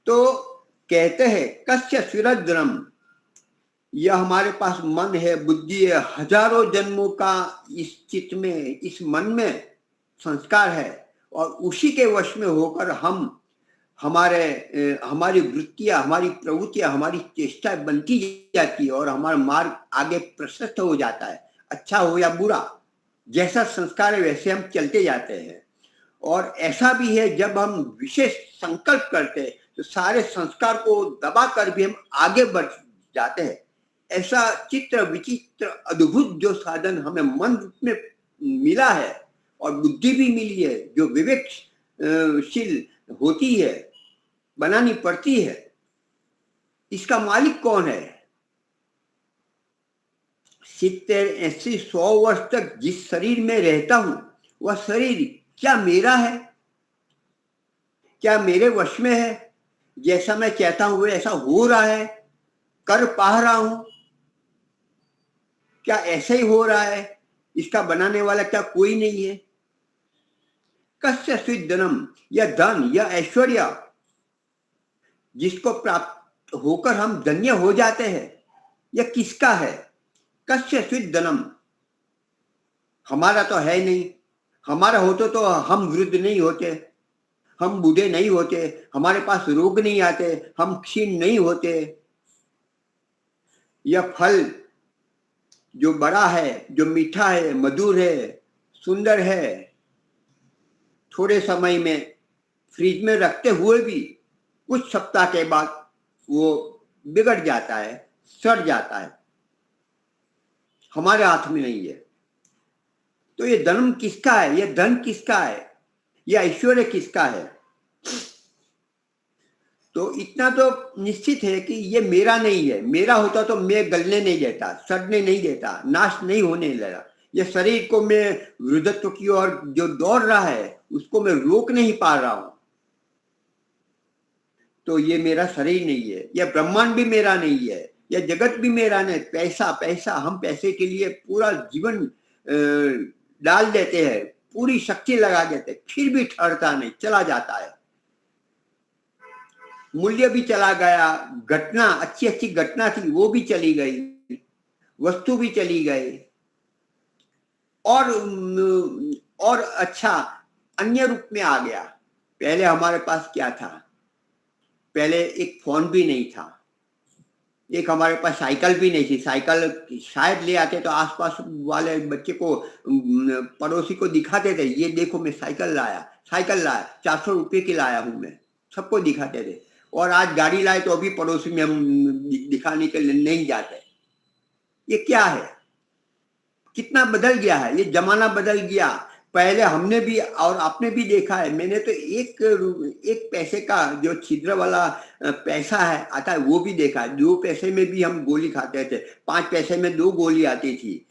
तो कहते हैं कस्य स्विद्दनम, यह हमारे पास मन है, बुद्धि है, हजारों जन्मों का इस चित्त में, इस मन में संस्कार है और उसी के वश में होकर हम हमारी वृत्तियां, हमारी प्रवृत्तियां, हमारी चेष्टाएं बनती जाती है और हमारा मार्ग आगे प्रशस्त हो जाता है। अच्छा हो या बुरा, जैसा संस्कार है वैसे हम चलते जाते हैं। और ऐसा भी है, जब हम विशेष संकल्प करते हैं तो सारे संस्कार को दबा कर भी हम आगे बढ़ जाते हैं। ऐसा चित्र विचित्र अद्भुत जो साधन हमें मन रूप में मिला है और बुद्धि भी मिली है, जो विवेकशील होती है, बनानी पड़ती है, इसका मालिक कौन है? 70, 80, 100 वर्ष तक जिस शरीर में रहता हूं, वह शरीर क्या मेरा है? क्या मेरे वश में है? जैसा मैं चाहता हूं ऐसा हो रहा है, कर पा रहा हूं? क्या ऐसे ही हो रहा है? इसका बनाने वाला क्या कोई नहीं है? कस्य स्विद्दनम, यह धन, यह ऐश्वर्य जिसको प्राप्त होकर हम धन्य हो जाते हैं, यह किसका है? कस्य स्विद्दनम, हमारा तो है नहीं। हमारा होते तो हम वृद्ध नहीं होते, हम बूढ़े नहीं होते, हमारे पास रोग नहीं आते, हम क्षीण नहीं होते। यह फल जो बड़ा है, जो मीठा है, मधुर है, सुंदर है, थोड़े समय में फ्रिज में रखते हुए भी कुछ सप्ताह के बाद वो बिगड़ जाता है, सड़ जाता है। हमारे हाथ में नहीं है। तो ये धर्म किसका है? ये धन किसका है? ये ऐश्वर्य किसका है? तो इतना तो निश्चित है कि ये मेरा नहीं है। मेरा होता तो मैं गलने नहीं देता, सड़ने नहीं देता, नाश नहीं होने लगा। ये शरीर को मैं वृद्धत्व की ओर जो दौड़ रहा है उसको मैं रोक नहीं पा रहा हूं। तो ये मेरा शरीर नहीं है, यह ब्रह्मांड भी मेरा नहीं है, यह जगत भी मेरा नहीं। पैसा पैसा, हम पैसे के लिए पूरा जीवन डाल देते हैं, पूरी शक्ति लगा देते हैं, फिर भी ठहरता नहीं, चला जाता है। मूल्य भी चला गया, घटना, अच्छी अच्छी घटना थी वो भी चली गई, वस्तु भी चली गई, और अच्छा अन्य रूप में आ गया। पहले हमारे पास क्या था? पहले एक फोन भी नहीं था, एक हमारे पास साइकिल भी नहीं थी। साइकिल शायद ले आते तो आसपास वाले बच्चे को, पड़ोसी को दिखाते थे, ये देखो मैं साइकिल लाया, 400 रुपये की लाया हूं मैं, सबको दिखाते थे। और आज गाड़ी लाए तो अभी पड़ोसी में हम दिखाने के लिए नहीं जाते। ये क्या है? कितना बदल गया है, ये जमाना बदल गया। पहले हमने भी और आपने भी देखा है, मैंने तो एक पैसे का जो छिद्र वाला पैसा है आता है वो भी देखा है। 2 पैसे में भी हम गोली खाते थे, 5 पैसे में 2 गोली आती थी,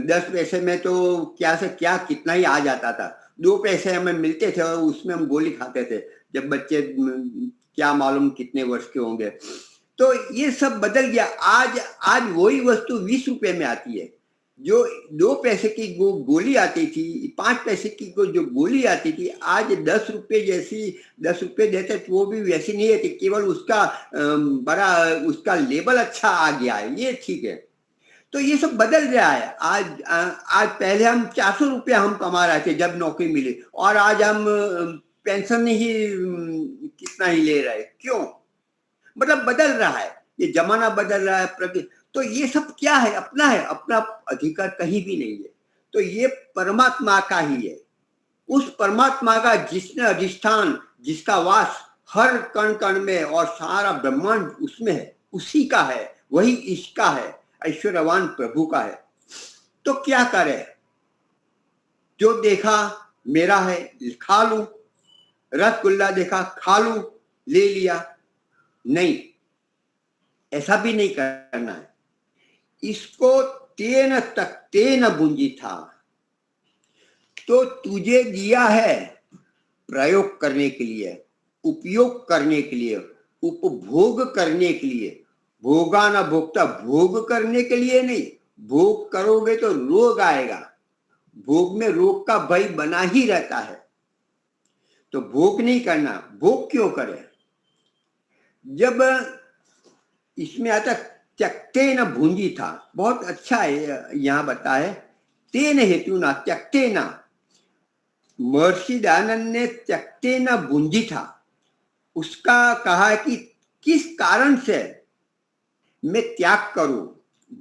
10 पैसे में तो क्या से क्या कितना ही आ जाता था। 2 पैसे हमें मिलते थे और उसमें हम गोली खाते थे, जब बच्चे क्या मालूम कितने वर्ष के होंगे। तो ये सब बदल गया। आज वही वस्तु 20 रुपए में आती है। जो 2 पैसे की गोली आती थी, 5 पैसे की जो गोली आती थी, आज 10 रुपये जैसी, 10 रुपये देते तो वो भी वैसी नहीं है, केवल उसका बड़ा उसका लेबल अच्छा आ गया है, ये ठीक है। तो ये सब बदल रहा है। आज पहले हम 400 रुपया हम कमा रहे थे जब नौकरी मिली, और आज हम पेंशन ही कितना ही ले रहे। क्यों? मतलब बदल रहा है, ये जमाना बदल रहा है। तो ये सब क्या है? अपना है, अपना अधिकार कहीं भी नहीं है। तो ये परमात्मा का ही है। उस परमात्मा का जिसने अधिष्ठान, जिसका वास हर कण कण में और सारा ब्रह्मांड उसमें है, उसी का है, वही इसका है, ऐश्वर्यवान प्रभु का है। तो क्या करे? जो देखा मेरा है, खा लूं, रसगुल्ला देखा खा लूं, ले लिया। नहीं, ऐसा भी नहीं करना है। इसको तेन तख्तेन भुंजी था, तो तुझे दिया है प्रयोग करने के लिए, उपयोग करने के लिए, उपभोग करने के लिए। भोगा ना भोगता, भोग करने के लिए नहीं। भोग करोगे तो रोग आएगा, भोग में रोग का भय बना ही रहता है। तो भोग नहीं करना। भोग क्यों करे? जब इसमें आता त्यक्ते न भूंजी था, बहुत अच्छा है यहाँ बताए, तेन हेतु ना त्यक्ते ना। महर्षि दयानंद ने त्यक्ते न भूंजी था, उसका कहा कि किस कारण से मैं त्याग करूं,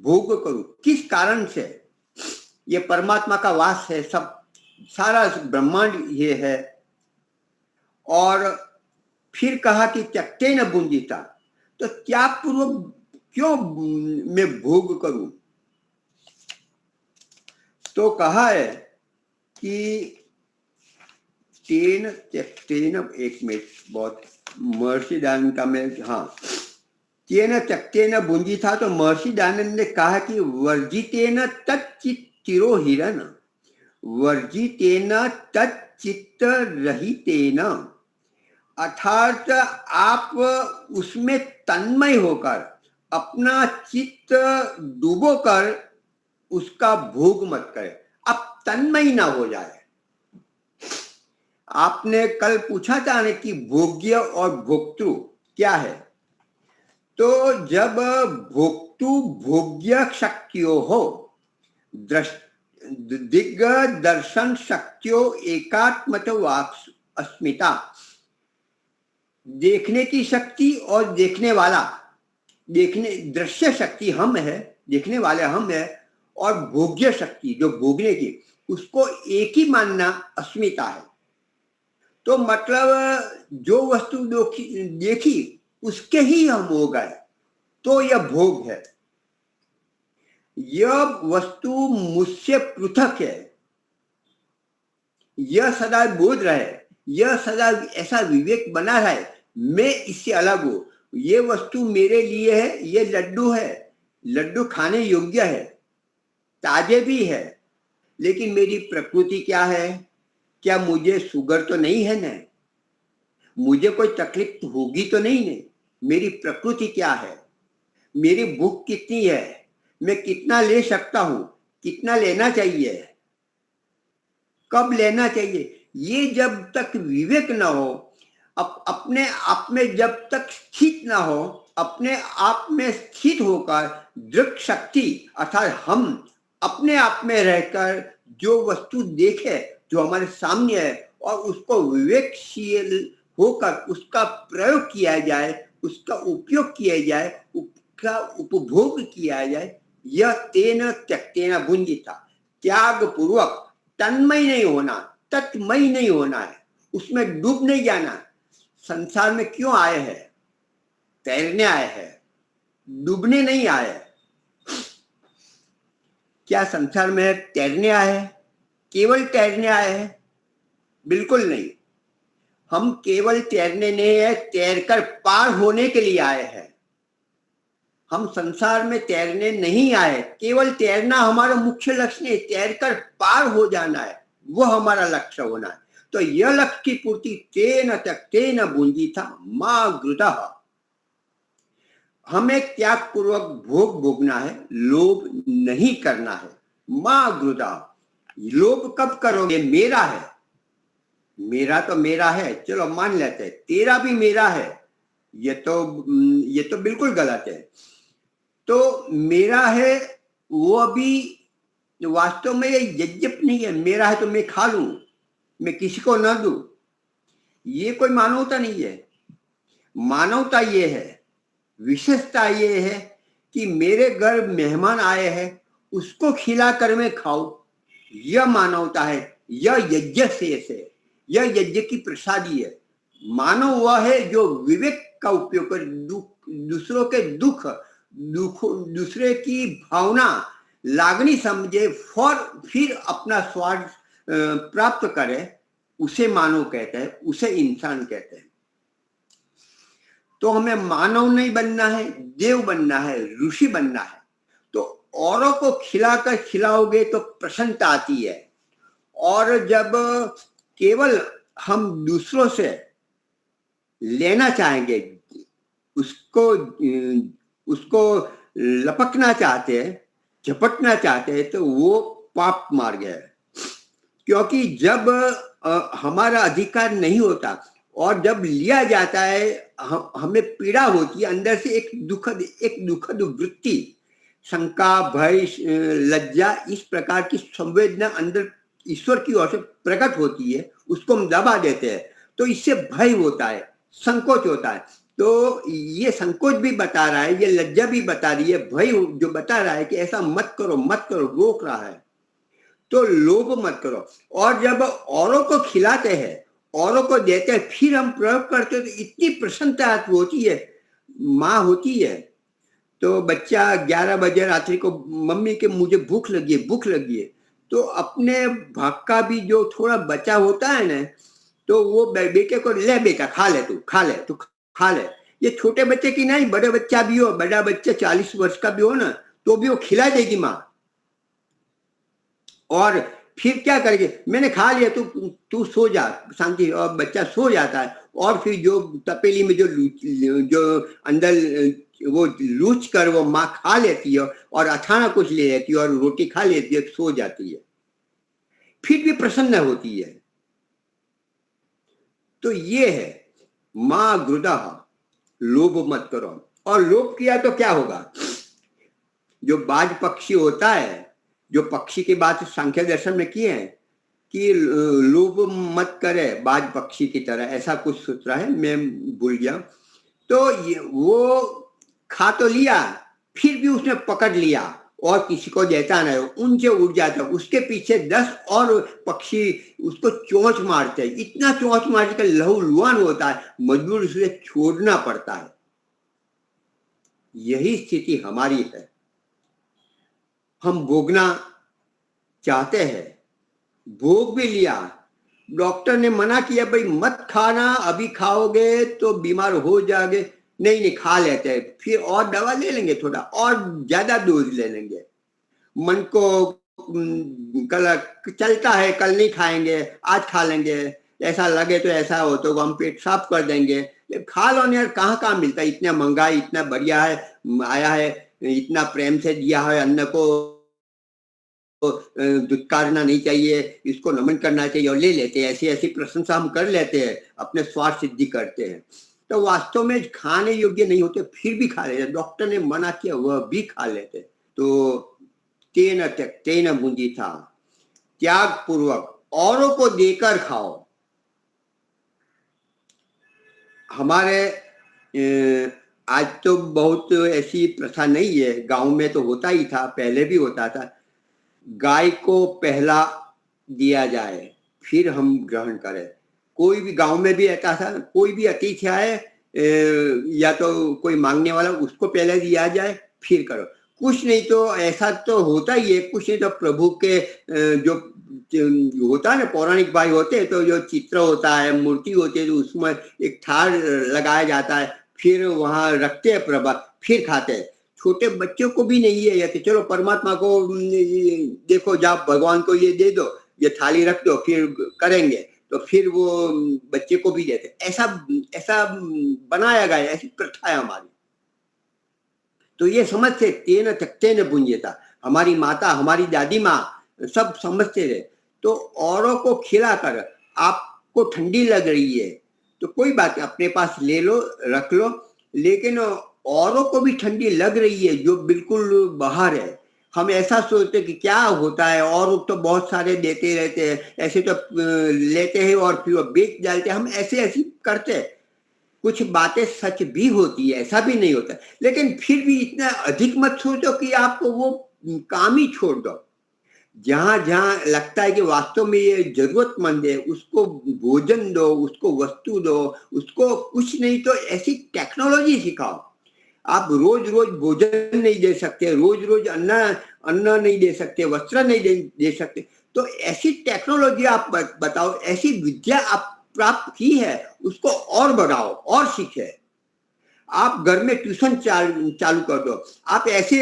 भोग करूं, किस कारण से? ये परमात्मा का वास है, सब सारा ब्रह्मांड ये है। और फिर कहा कि त्यक्ते न भुंजी था, तो त्याग पूर्वक क्यों मैं भोग करूं? तो कहा है कि तेन त्यक्तेन, एक मिनट, बहुत महर्षि दयानंद का मैं, हाँ, तेन त्यक्तेन भुंजी था, तो महर्षि दयानंद ने कहा कि वर्जितेन तच्चित्तिरो हिरन, वर्जितेन तच्चित्त रहितेन, अर्थात आप उसमें तन्मय होकर, अपना चित्त डूबोकर उसका भोग मत करें। आप तन्मय ना हो जाए। आपने कल पूछा था ना कि भोग्य और भोक्तृ क्या है? तो जब भोक्तृ भोग्य शक्तियों हो, दिग्ग दर्शन शक्तियों एकात्मत अस्मिता, देखने की शक्ति और देखने वाला, देखने दृश्य शक्ति हम है, देखने वाले हम है, और भोग्य शक्ति जो भोगने की, उसको एक ही मानना अस्मिता है। तो मतलब जो वस्तु देखी उसके ही हम हो गए, तो यह भोग है। यह वस्तु मुझसे पृथक है, यह सदा बोध रहे, यह सदा ऐसा विवेक बना रहे मैं इससे अलग हूं। ये वस्तु मेरे लिए है, ये लड्डू है, लड्डू खाने योग्य है, ताजे भी है, लेकिन मेरी प्रकृति क्या है? क्या मुझे शुगर तो नहीं है ना, मुझे कोई तकलीफ होगी तो नहीं ने? मेरी प्रकृति क्या है? मेरी भूख कितनी है? मैं कितना ले सकता हूं? कितना लेना चाहिए? कब लेना चाहिए? ये जब तक विवेक न हो, अपने आप में जब तक स्थित ना हो, अपने आप में स्थित होकर दृक् शक्ति अर्थात हम अपने आप में रहकर जो वस्तु देखे जो हमारे सामने है और उसको विवेकशील होकर उसका प्रयोग किया जाए, उसका उपयोग किया जाए, उसका उपभोग किया जाए, यह तेन त्यक्तेन भुंजिता, त्याग पूर्वक तन्मय नहीं होना, तत्मय नहीं होना है, उसमें डूब नहीं जाना। संसार में क्यों आए हैं? तैरने आए हैं, डूबने नहीं आए। क्या संसार में तैरने आए हैं? केवल तैरने आए हैं? बिल्कुल नहीं। हम केवल तैरने नहीं है, तैरकर पार होने के लिए आए हैं। हम संसार में तैरने नहीं आए, केवल तैरना हमारा मुख्य लक्ष्य नहीं, तैरकर पार हो जाना है, वो हमारा लक्ष्य होना है। तो यह लक्ष्य की पूर्ति तेन त्यक्तेन भुंजिता मा गृतः, हमें त्याग पूर्वक भोग भोगना है, लोभ नहीं करना है। मा गृतः, लोभ कब करोगे? मेरा है, मेरा तो मेरा है, चलो मान लेते हैं, तेरा भी मेरा है, ये तो बिल्कुल गलत है। तो मेरा है वो अभी वास्तव में ये यज्ञ नहीं है। मेरा है तो मैं खा लूं, मैं किसी को न दूं, ये कोई मानवता नहीं है। मानवता ये है, विशेषता ये है कि मेरे घर मेहमान आए हैं, उसको खिलाकर मैं खाऊं, यह मानवता है, यह यज्ञ शेष है, यह यज्ञ की प्रसादी है। मानव वह है जो विवेक का उपयोग कर दूसरों के दुख दूसरे की भावना लागनी समझे फिर अपना स्वार्थ प्राप्त करे, उसे मानव कहते हैं, उसे इंसान कहते हैं। तो हमें मानव नहीं बनना है, देव बनना है, ऋषि बनना है। तो औरों को खिलाकर खिलाओगे तो प्रसन्नता आती है, और जब केवल हम दूसरों से लेना चाहेंगे, उसको लपकना चाहते हैं, झपटना चाहते हैं, तो वो पाप मार्ग है। क्योंकि जब हमारा अधिकार नहीं होता और जब लिया जाता है, हमें पीड़ा होती है अंदर से, एक दुखद वृत्ति, शंका, भय, लज्जा, इस प्रकार की संवेदना अंदर ईश्वर की ओर से प्रकट होती है, उसको हम दबा देते हैं, तो इससे भय होता है, संकोच होता है। तो ये संकोच भी बता रहा है, ये लज्जा भी बता रही है, भय जो बता रहा है कि ऐसा मत करो मत करो, रोक रहा है। तो लोभ मत करो। और जब औरों को खिलाते हैं, औरों को देते हैं, फिर हम प्रयोग करते हैं, तो इतनी प्रसन्नता होती है, माँ होती है। तो बच्चा 11 बजे रात्रि को मम्मी के मुझे भूख लगी है, तो अपने भाग का भी जो थोड़ा बचा होता है ना, तो वो बेटे को, ले बेटा खा ले, तू खा ले। ये छोटे बच्चे की नहीं, बड़े बच्चा भी हो, बड़ा बच्चा 40 वर्ष का भी हो ना, तो भी वो खिला देगी माँ। और फिर क्या करेगी? मैंने खा लिया, तू सो जा शांति, और बच्चा सो जाता है। और फिर जो तपेली में जो अंदर वो लूच कर वो माँ खा लेती है, और अचानक कुछ ले लेती है और रोटी खा लेती है, सो जाती है, फिर भी प्रसन्न होती है। तो ये है माँ गृदः, लोभ मत करो। और लोभ किया तो क्या होगा? जो बाज पक्षी होता है, जो पक्षी की बात सांख्य दर्शन में किए हैं, कि लोभ मत करे बाज पक्षी की तरह, ऐसा कुछ सूत्र है, मैं भूल गया। तो ये वो खा तो लिया, फिर भी उसने पकड़ लिया और किसी को देता नहीं, उनसे उड़ जाता, उसके पीछे 10 और पक्षी उसको चोंच मारते हैं, इतना चोंच मारते कि लहूलुहान होता है, मजबूर उसे छोड़ना पड़ता है। यही स्थिति हमारी है। हम भोगना चाहते हैं, भोग भी लिया, डॉक्टर ने मना किया भाई मत खाना, अभी खाओगे तो बीमार हो जाओगे, नहीं खा लेते हैं, फिर और दवा ले लेंगे, थोड़ा और ज्यादा डोज ले लेंगे। मन को कल चलता है, कल नहीं खाएंगे, आज खा लेंगे, ऐसा लगे तो ऐसा हो तो हम पेट साफ कर देंगे, खा लो यार, कहाँ मिलता है, इतना महंगाई, इतना बढ़िया है आया है, इतना प्रेम से दिया है अन्न को, दुत्कारना नहीं चाहिए, इसको नमन करना चाहिए, और ले लेते हैं, ऐसी ऐसी प्रशंसा हम कर लेते हैं, अपने स्वार्थ सिद्धि करते हैं, तो वास्तव में खाने योग्य नहीं होते, फिर भी खा लेते, डॉक्टर ने मना किया वह भी खा लेते। तो तेन त्यक्तेन मुञ्जीथा, त्याग पूर्वक औरों को देकर खाओ। हमारे आज तो बहुत ऐसी प्रथा नहीं है, गांव में तो होता ही था, पहले भी होता था, गाय को पहला दिया जाए फिर हम ग्रहण करें। कोई भी गांव में भी ऐसा था, कोई भी अतिथि आए या तो कोई मांगने वाला, उसको पहले दिया जाए फिर करो, कुछ नहीं तो ऐसा तो होता ही है, कुछ नहीं तो प्रभु के जो होता है ना, पौराणिक भाई होते हैं तो जो चित्र होता है, मूर्ति होती है, तो उसमें एक थाल लगाया जाता है, फिर वहां रखते हैं प्रभा, फिर खाते हैं। छोटे बच्चों को भी नहीं है कि चलो परमात्मा को देखो, जाओ भगवान को ये दे दो, ये थाली रख दो, फिर करेंगे, तो फिर वो बच्चे को भी देते, ऐसा बनाया गया, ऐसी प्रथा है हमारी। तो ये समझते तेन त्यक्तेन भुञ्जीथा, हमारी माता, हमारी दादी माँ सब समझते रहे। तो औरों को खिलाकर, आपको ठंडी लग रही है तो कोई बात नहीं, अपने पास ले लो, रख लो, लेकिन औरों को भी ठंडी लग रही है जो बिल्कुल बाहर है, हम ऐसा सोचते कि क्या होता है, और तो बहुत सारे देते रहते हैं, ऐसे तो लेते हैं और फिर बेच डालते हैं, हम ऐसे करते हैं। कुछ बातें सच भी होती है, ऐसा भी नहीं होता, लेकिन फिर भी इतना अधिक मत सोचो कि आपको वो काम ही छोड़ दो। जहां जहां लगता है कि वास्तव में ये जरूरतमंद है, उसको भोजन दो, उसको वस्तु दो, उसको कुछ नहीं तो ऐसी टेक्नोलॉजी सिखाओ। आप रोज रोज भोजन नहीं दे सकते, रोज रोज अन्न नहीं दे सकते, वस्त्र नहीं दे सकते, तो ऐसी टेक्नोलॉजी आप बताओ, ऐसी विद्या आप प्राप्त की है, उसको और बढ़ाओ और सीखे। आप घर में ट्यूशन चालू कर दो, आप ऐसे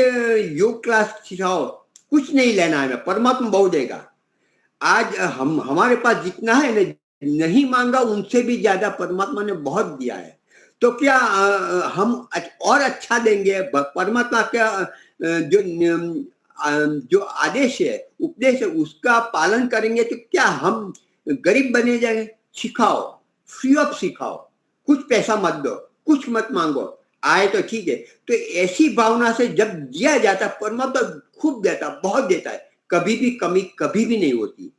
योग क्लास सिखाओ, कुछ नहीं लेना है, परमात्मा बहुत देगा। आज हमारे पास जितना है ना, नहीं मांगा उनसे भी ज्यादा परमात्मा ने बहुत दिया है, तो क्या हम और अच्छा देंगे? परमात्मा क्या जो आदेश है, उपदेश है, उसका पालन करेंगे तो क्या हम गरीब बने जाएंगे? सिखाओ, फ्री ऑफ सिखाओ, कुछ पैसा मत दो, कुछ मत मांगो, आए तो ठीक है। तो ऐसी भावना से जब दिया जाता, परमात्मा खूब देता, बहुत देता है, कभी भी कमी कभी भी नहीं होती।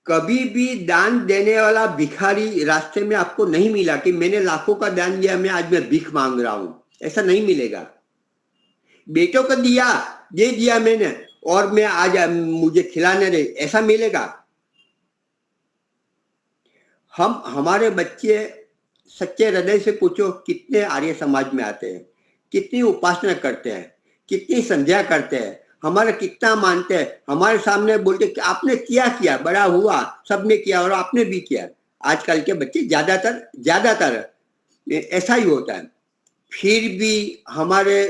कभी भी दान देने वाला भिखारी रास्ते में आपको नहीं मिला कि मैंने लाखों का दान दिया, मैं आज मैं भीख मांग रहा हूं, ऐसा नहीं मिलेगा। बेटों को दिया, दे दिया मैंने और मैं आज मुझे खिलाने रहे, ऐसा मिलेगा? हमारे बच्चे सच्चे हृदय से पूछो, कितने आर्य समाज में आते हैं, कितनी उपासना करते हैं, कितनी संध्या करते हैं, हमारा कितना मानते हैं, हमारे सामने बोलते कि आपने किया बड़ा हुआ, सबने किया और आपने भी किया। आजकल के बच्चे ज्यादातर ऐसा ही होता है। फिर भी हमारे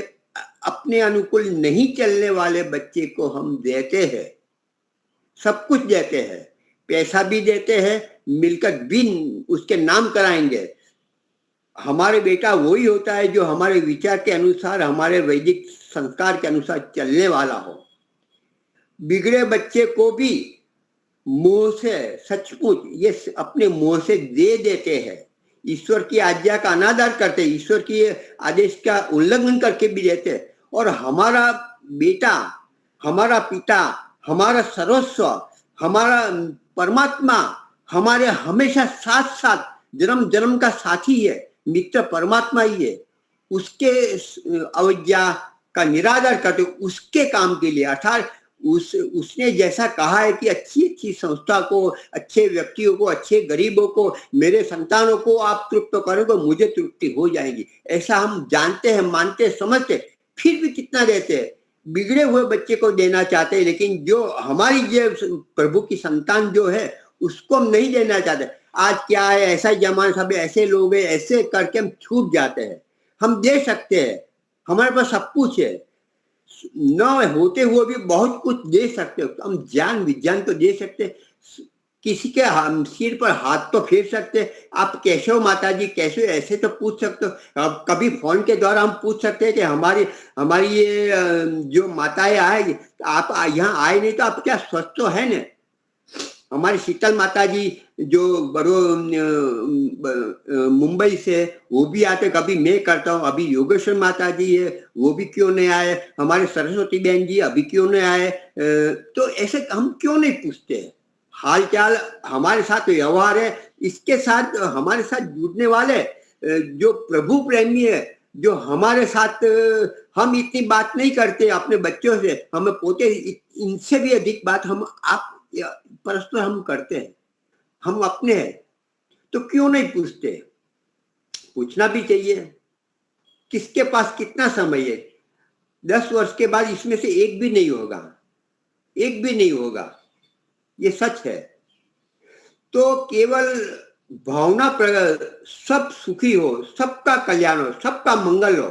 अपने अनुकूल नहीं चलने वाले बच्चे को हम देते हैं, सब कुछ देते हैं, पैसा भी देते हैं, मिलकत भी उसके नाम कराएंगे। हमारे बेटा वही होता है जो हमारे विचार के अनुसार, हमारे वैदिक संस्कार के अनुसार चलने वाला हो। बिगड़े बच्चे को भी मुंह से सचमुच ये अपने मुंह से दे देते हैं, ईश्वर की आज्ञा का अनादर करते, ईश्वर की आदेश का उल्लंघन करके भी देते हैं। और हमारा बेटा, हमारा पिता, हमारा सर्वस्व हमारा परमात्मा हमारे हमेशा साथ साथ जन्म जन्म का साथी है, मित्र परमात्मा ही है। उसके अवज्ञा का निरादर करते उसके काम के लिए, अर्थात उसने जैसा कहा है कि अच्छी अच्छी संस्था को, अच्छे व्यक्तियों को, अच्छे गरीबों को, मेरे संतानों को आप तृप्त करें तो मुझे तृप्ति हो जाएगी, ऐसा हम जानते हैं, मानते, समझते, फिर भी कितना देते हैं। बिगड़े हुए बच्चे को देना चाहते हैं, लेकिन जो हमारी ये प्रभु की संतान जो है उसको हम नहीं देना चाहते। आज क्या है, ऐसा जमाना, सब ऐसे लोग हैं, ऐसे करके हम छूट जाते हैं। हम दे सकते हैं, हमारे पास सब कुछ है, न होते हुए भी बहुत कुछ दे सकते हो। हम ज्ञान विज्ञान तो दे सकते, किसी के सिर पर हाथ तो फेर सकते। आप कैसे हो माता जी, कैसे, ऐसे तो पूछ सकते हो। अब कभी फोन के द्वारा हम पूछ सकते हैं कि हमारी हमारी ये जो माताएं आएगी, आप यहाँ आए नहीं तो आप क्या स्वस्थ तो है ना। हमारी शीतल माता जी जो मुंबई से, वो भी आते, कभी मैं करता हूँ। अभी योगेश्वर माता जी है, वो भी क्यों नहीं आए। हमारे सरस्वती बहन जी अभी क्यों नहीं आए। तो ऐसे हम क्यों नहीं पूछते। हाल चाल, हमारे साथ व्यवहार है, इसके साथ हमारे साथ जुड़ने वाले जो प्रभु प्रेमी है, जो हमारे साथ, हम इतनी बात नहीं करते अपने बच्चों से, हमें पोते इनसे भी अधिक बात हम आप परस्पर हम करते हैं। हम अपने हैं तो क्यों नहीं पूछते। पूछना भी चाहिए। किसके पास कितना समय है। 10 वर्ष के बाद इसमें से एक भी नहीं होगा, एक भी नहीं होगा, ये सच है। तो केवल भावना सब सुखी हो, सबका कल्याण हो, सबका मंगल हो,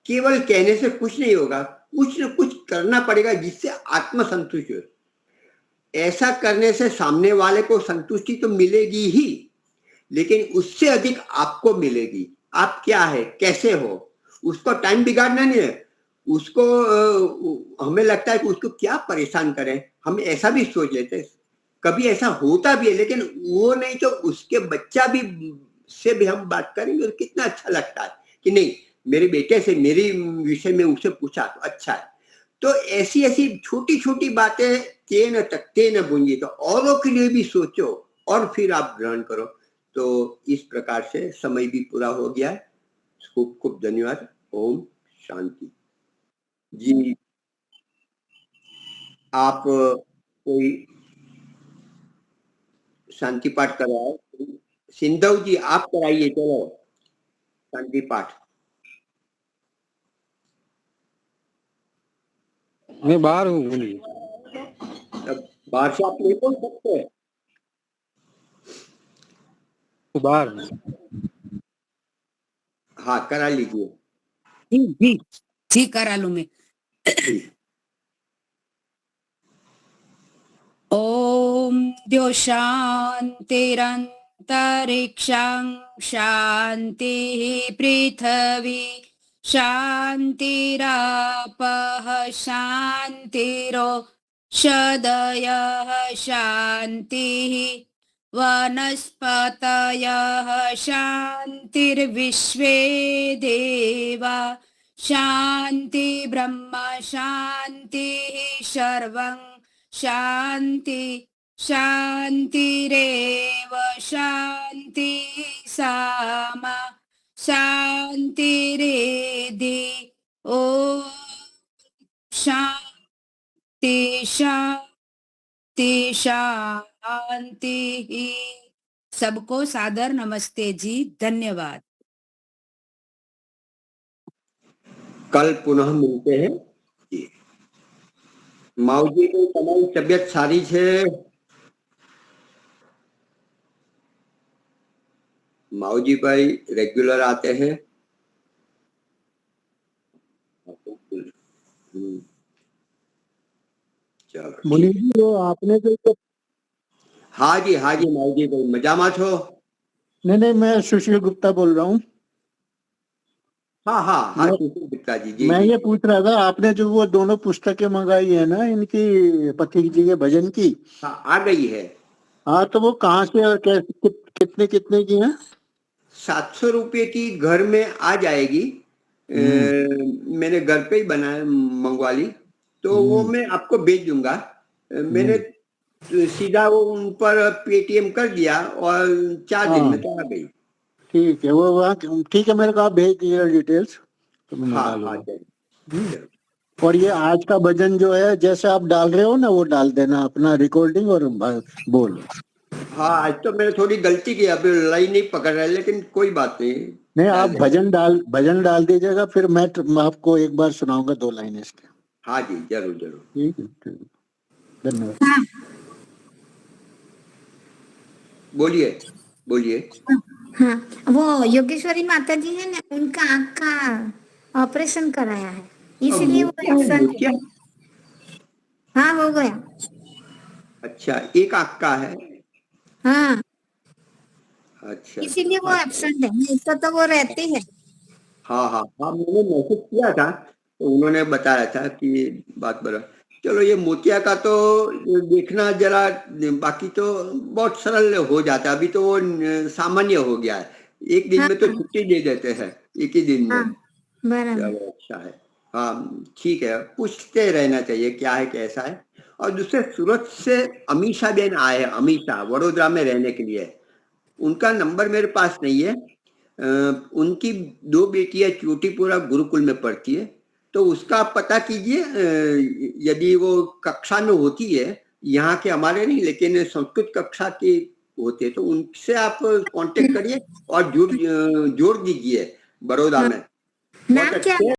केवल कहने से कुछ नहीं होगा। कुछ न कुछ करना पड़ेगा जिससे आत्म संतुष्टि हो। ऐसा करने से सामने वाले को संतुष्टि तो मिलेगी ही, लेकिन उससे अधिक आपको मिलेगी। आप क्या है, कैसे हो, उसको टाइम बिगाड़ना नहीं है। उसको हमें लगता है कि उसको क्या परेशान करें, हम ऐसा भी सोच लेते हैं। कभी ऐसा होता भी है, लेकिन वो नहीं तो उसके बच्चा भी से भी हम बात करेंगे तो कितना अच्छा लगता है कि नहीं, मेरे बेटे से मेरे विषय में उसे पूछा तो अच्छा है। तो ऐसी ऐसी छोटी छोटी बातें, तेन तकते न भूंजी, तो औरों के लिए भी सोचो और फिर आप ग्रहण करो। तो इस प्रकार से समय भी पूरा हो गया है। खूब खूब धन्यवाद। ओम शांति। जी, आप कोई शांति पाठ कराओ। सिंधव जी आप कराइए, चलो शांति पाठ। मैं बाहर हूँ, बोलिए। तब बाहर से आप नहीं बोल सकते। बाहर हूँ। हाँ, करा लीजिए। जी जी जी, करा लूं मैं। ओम द्यो शांतिरंतरिक्षं शांति पृथ्वी शांतिरापः शांतिरो शदयः शांतिः वनस्पतयः शांतिर्विश्वे देवा शांति ब्रह्म शांतिः सर्वं शांति शांतिरेव शांति सामा शांतिरेधि। ओ शांति शांति शांति। सबको सादर नमस्ते जी, धन्यवाद। कल पुनः मिलते हैं जी। माऊजी को તમારી તબિયત સારી છે? माऊजी भाई रेगुलर आते हैं? चलो मुनि जी, वो आपने जो हाँ जी माऊजी भाई मजामा छो? नहीं, मैं सुशील गुप्ता बोल रहा हूँ। हाँ सुशील गुप्ता जी। जी मैं जी ये पूछ रहा था, आपने जो वो दोनों पुस्तकें मंगाई है ना, इनकी पति जी के भजन की, हाँ, आ गई है। हाँ, तो वो कहाँ से और कितने कितने की हैं? 700 रुपये की घर में आ जाएगी। मैंने घर पे ही मंगवा ली, तो वो मैं आपको भेज दूंगा। मैंने तो सीधा वो उन पर पेटीएम कर दिया और 4 दिन में तो आ गई। ठीक है, वो वहाँ ठीक है, मेरे को आप भेज दीजिएगा डिटेल्स तो मैं हाँ डालूंगा। हाँ जरूर। और ये आज का भजन जो है जैसे आप डाल रहे हो ना वो डाल देना अपना रिकॉर्डिंग और बोलो। हाँ आज तो मैंने थोड़ी गलती की, अभी लाइन नहीं पकड़ रहा है, लेकिन कोई बात नहीं। नहीं, आप भजन डाल दीजिएगा, फिर मैं आपको एक बार सुनाऊंगा 2 लाइनें इसके। हाँ जी जरूर जरूर। ठीक है, ठीक है, धन्यवाद। हाँ बोलिए बोलिए। हाँ, वो योगेश्वरी माता जी है ना, उनका आँख का ऑपरेशन कराया है, इसीलिए वो एब्सेंट है। हाँ हो गया। अच्छा, एक आँख का है। हाँ अच्छा इसीलिए वो एब्सेंट है, नहीं तो वो रहती है। हाँ हाँ हाँ, मैंने मैसेज किया था तो उन्होंने बताया था कि बात बड़ा। चलो ये मोतिया का तो देखना जरा, बाकी तो बहुत सरल हो जाता है, अभी तो वो सामान्य हो गया है, एक दिन में तो छुट्टी दे देते हैं, एक ही दिन में। हाँ बराबर। चलो अच्छा है। हाँ ठीक है, पूछते रहना चाहिए क्या है कैसा है। और दूसरे सूरत से अमीषा बेन आए, अमीषा वडोदरा में रहने के लिए। उनका नंबर मेरे पास नहीं है। उनकी 2 बेटियां चोटीपुरा गुरुकुल में पढ़ती है, तो उसका आप पता कीजिए। यदि वो कक्षा में होती है, यहाँ के हमारे नहीं लेकिन संस्कृत कक्षा की होते हैं, तो उनसे आप कांटेक्ट करिए और जोड़ दीजिए बड़ौदा में। बहुत नाम क्या अच्छे